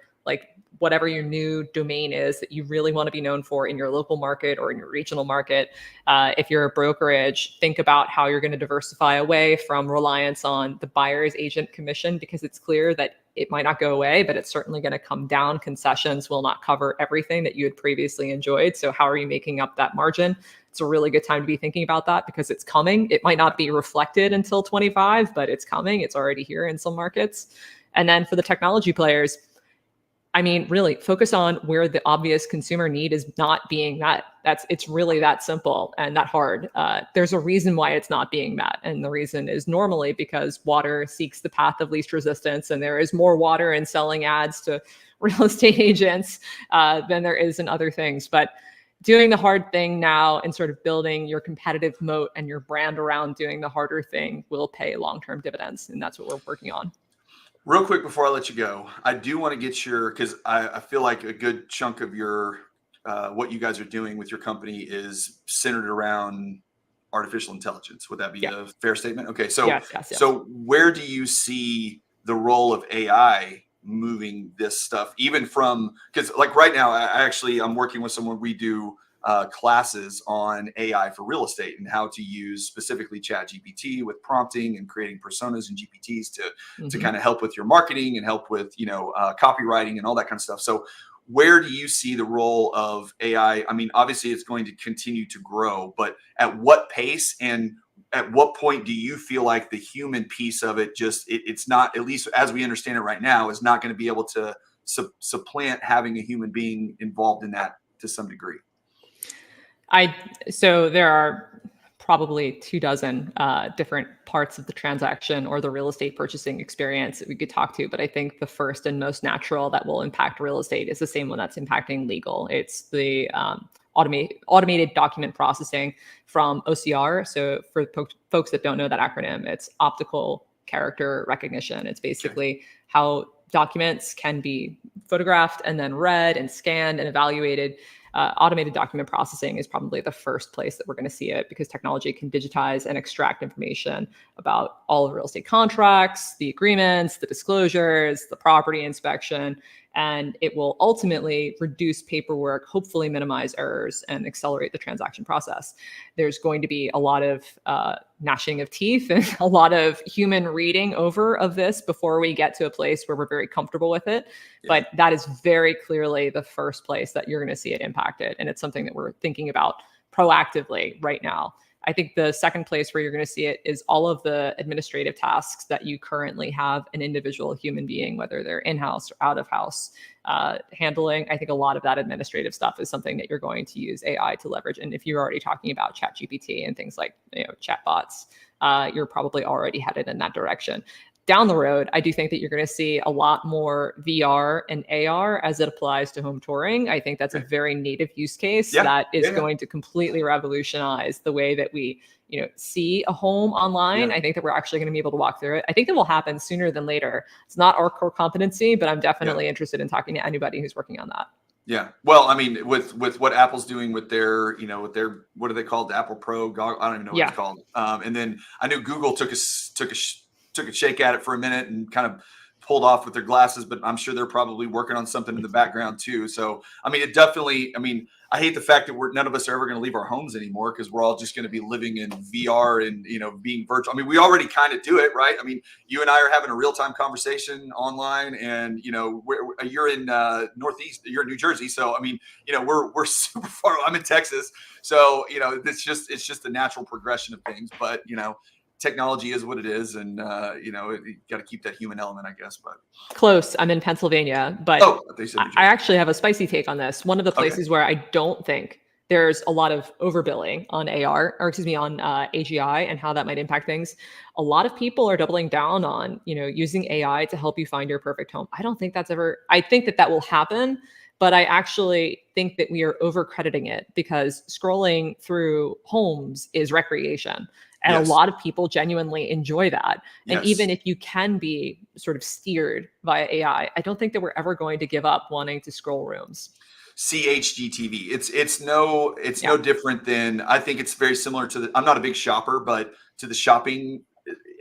whatever your new domain is that you really want to be known for in your local market or in your regional market. If you're a brokerage, think about how you're going to diversify away from reliance on the buyer's agent commission, because it's clear that it might not go away, but it's certainly going to come down. Concessions will not cover everything that you had previously enjoyed. So how are you making up that margin? It's a really good time to be thinking about that because it's coming. It might not be reflected until 25, but it's coming. It's already here in some markets. And then for the technology players, I mean, really focus on where the obvious consumer need is not being met. It's really that simple and that hard. There's a reason why it's not being met. And the reason is normally because water seeks the path of least resistance. And there is more water in selling ads to real estate agents than there is in other things. But doing the hard thing now and sort of building your competitive moat and your brand around doing the harder thing will pay long-term dividends. And that's what we're working on. Real quick before I let you go, I do want to get because I feel like a good chunk of your what you guys are doing with your company is centered around artificial intelligence. Would that be a fair statement? Okay, so yes. So where do you see the role of AI moving this stuff? Even from, because like right now, I'm working with someone, we do classes on AI for real estate and how to use specifically ChatGPT with prompting and creating personas and GPTs to kind of help with your marketing and help with, copywriting and all that kind of stuff. So where do you see the role of AI? I mean, obviously it's going to continue to grow, but at what pace and at what point do you feel like the human piece of it it's not, at least as we understand it right now, is not going to be able to supplant having a human being involved in that to some degree? So there are probably 24 different parts of the transaction or the real estate purchasing experience that we could talk to. But I think the first and most natural that will impact real estate is the same one that's impacting legal. It's the automated document processing from OCR. So for folks that don't know that acronym, it's optical character recognition. It's basically how documents can be photographed and then read and scanned and evaluated. Automated document processing is probably the first place that we're going to see it, because technology can digitize and extract information about all of real estate contracts, the agreements, the disclosures, the property inspection, and it will ultimately reduce paperwork, hopefully minimize errors, and accelerate the transaction process. There's going to be a lot of gnashing of teeth and a lot of human reading over of this before we get to a place where we're very comfortable with it. Yeah. But that is very clearly the first place that you're going to see it impacted. And it's something that we're thinking about proactively right now. I think the second place where you're going to see it is all of the administrative tasks that you currently have an individual human being, whether they're in-house or out of house, handling. I think a lot of that administrative stuff is something that you're going to use AI to leverage. And if you're already talking about ChatGPT and things like chatbots, you're probably already headed in that direction. Down the road, I do think that you're going to see a lot more VR and AR as it applies to home touring. I think that's a very native use case that is going to completely revolutionize the way that we, see a home online. I think that we're actually going to be able to walk through it. I think that will happen sooner than later. It's not our core competency, but I'm definitely interested in talking to anybody who's working on that. Yeah. Well, I mean, with what Apple's doing with their, with their, what are they called? The Apple Pro goggle? I don't even know what it's called. And then I knew Google took a shake at it for a minute and kind of pulled off with their glasses, but I'm sure they're probably working on something in the background too. So, I mean, I hate the fact that none of us are ever going to leave our homes anymore, because we're all just going to be living in VR and, being virtual. I mean, we already kind of do it, right? I mean, you and I are having a real-time conversation online, and, you're in Northeast, you're in New Jersey. So, I mean, we're super far. I'm in Texas. So, it's just a natural progression of things, but, technology is what it is, and you got to keep that human element, I guess. But close. I'm in Pennsylvania, but I actually have a spicy take on this. One of the places where I don't think there's a lot of overbilling on on AGI and how that might impact things. A lot of people are doubling down on, using AI to help you find your perfect home. I don't think I think that will happen, but I actually think that we are overcrediting it, because scrolling through homes is recreation. And a lot of people genuinely enjoy that. And even if you can be sort of steered via AI, I don't think that we're ever going to give up wanting to scroll rooms. CHGTV. It's no different than, I think it's very similar to I'm not a big shopper, but to the shopping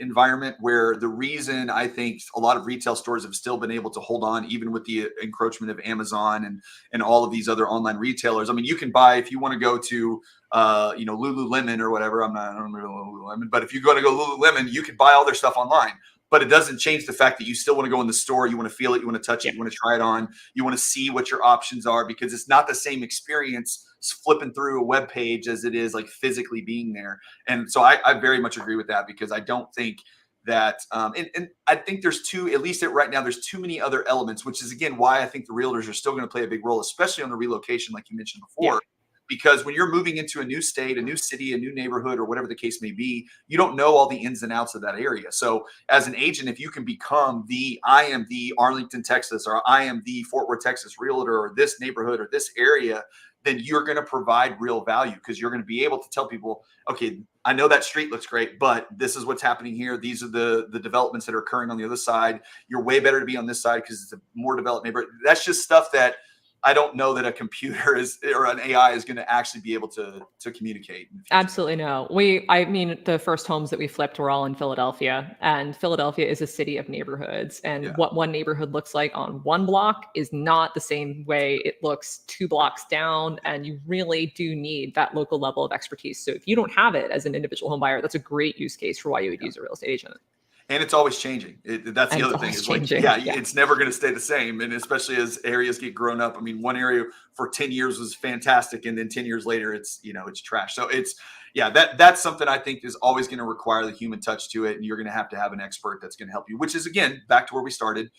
environment where the reason I think a lot of retail stores have still been able to hold on, even with the encroachment of Amazon and all of these other online retailers. I mean, you can buy, if you want to go to Lululemon or whatever. I don't remember Lululemon, but if you go Lululemon, you can buy all their stuff online. But it doesn't change the fact that you still want to go in the store. You want to feel it. You want to touch it. You want to try it on. You want to see what your options are, because it's not the same experience flipping through a web page as it is like physically being there. And so I very much agree with that, because I don't think that, and I think there's at least right now, there's too many other elements, which is again why I think the realtors are still going to play a big role, especially on the relocation, like you mentioned before. Yeah. Because when you're moving into a new state, a new city, a new neighborhood, or whatever the case may be, you don't know all the ins and outs of that area. So as an agent, if you can become I am the Arlington, Texas, or I am the Fort Worth, Texas realtor, or this neighborhood or this area, then you're going to provide real value, because you're going to be able to tell people, okay, I know that street looks great, but this is what's happening here. These are the developments that are occurring on the other side. You're way better to be on this side because it's a more developed neighborhood. That's just stuff that I don't know that a computer or an AI is going to actually be able to communicate. Absolutely no. I mean, the first homes that we flipped were all in Philadelphia, and Philadelphia is a city of neighborhoods. And what one neighborhood looks like on one block is not the same way it looks 2 blocks down. And you really do need that local level of expertise. So if you don't have it as an individual home buyer, that's a great use case for why you would use a real estate agent. And it's always changing. That's the other thing. It's like, it's never going to stay the same. And especially as areas get grown up. I mean, one area for 10 years was fantastic, and then 10 years later, it's trash. So that's something I think is always going to require the human touch to it. And you're going to have an expert that's going to help you, which is, again, back to where we started.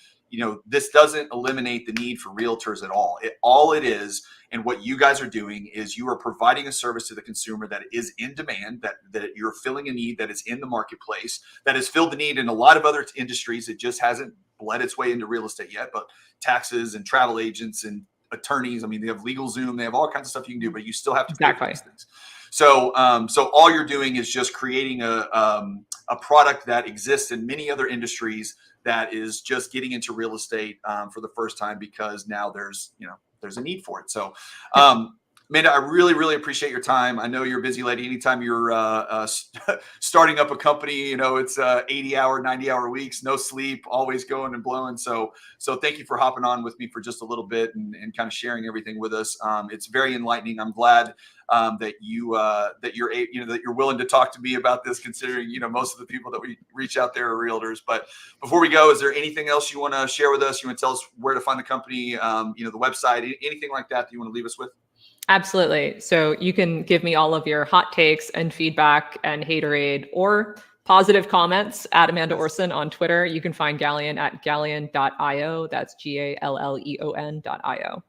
This doesn't eliminate the need for realtors at all. All it is, and what you guys are doing, is you are providing a service to the consumer that is in demand, that you're filling a need that is in the marketplace, that has filled the need in a lot of other industries. It just hasn't bled its way into real estate yet, but taxes and travel agents and attorneys, I mean, they have LegalZoom, they have all kinds of stuff you can do, but you still have to pay for these things. So all you're doing is just creating a product that exists in many other industries that is just getting into real estate for the first time, because now there's a need for it. So, Amanda, I really, really appreciate your time. I know you're a busy lady. Anytime you're starting up a company, it's 80-hour, 90-hour weeks, no sleep, always going and blowing. So thank you for hopping on with me for just a little bit and kind of sharing everything with us. It's very enlightening. I'm glad that you're willing to talk to me about this, considering most of the people that we reach out there are realtors. But before we go, is there anything else you want to share with us? You want to tell us where to find the company, the website, anything like that you want to leave us with? Absolutely. So you can give me all of your hot takes and feedback and haterade or positive comments at Amanda Orson on Twitter. You can find Galleon at galleon.io. That's GALLEON.io.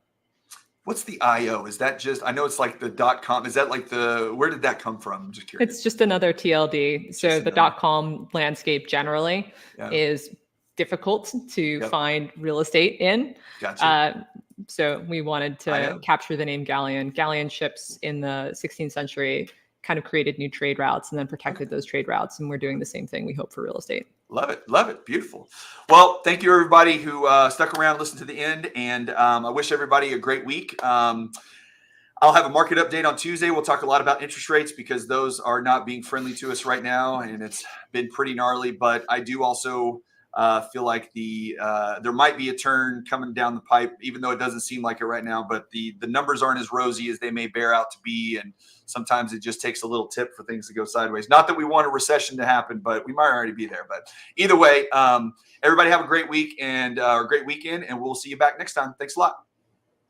What's the IO? Is that just, I know it's like the .com. Is that like where did that come from? I'm just curious. It's just another TLD. So the .com landscape generally is difficult to find real estate in. Gotcha. So we wanted to capture the name Galleon. Galleon ships in the 16th century kind of created new trade routes and then protected those trade routes. And we're doing the same thing, we hope, for real estate. Love it. Love it. Beautiful. Well, thank you, everybody who stuck around and listened to the end. And I wish everybody a great week. I'll have a market update on Tuesday. We'll talk a lot about interest rates, because those are not being friendly to us right now. And it's been pretty gnarly. But I do also feel like there might be a turn coming down the pipe, even though it doesn't seem like it right now. But the numbers aren't as rosy as they may bear out to be, and sometimes it just takes a little tip for things to go sideways. Not that we want a recession to happen, but we might already be there. But either way, everybody have a great week and a great weekend, and we'll see you back next time. Thanks a lot.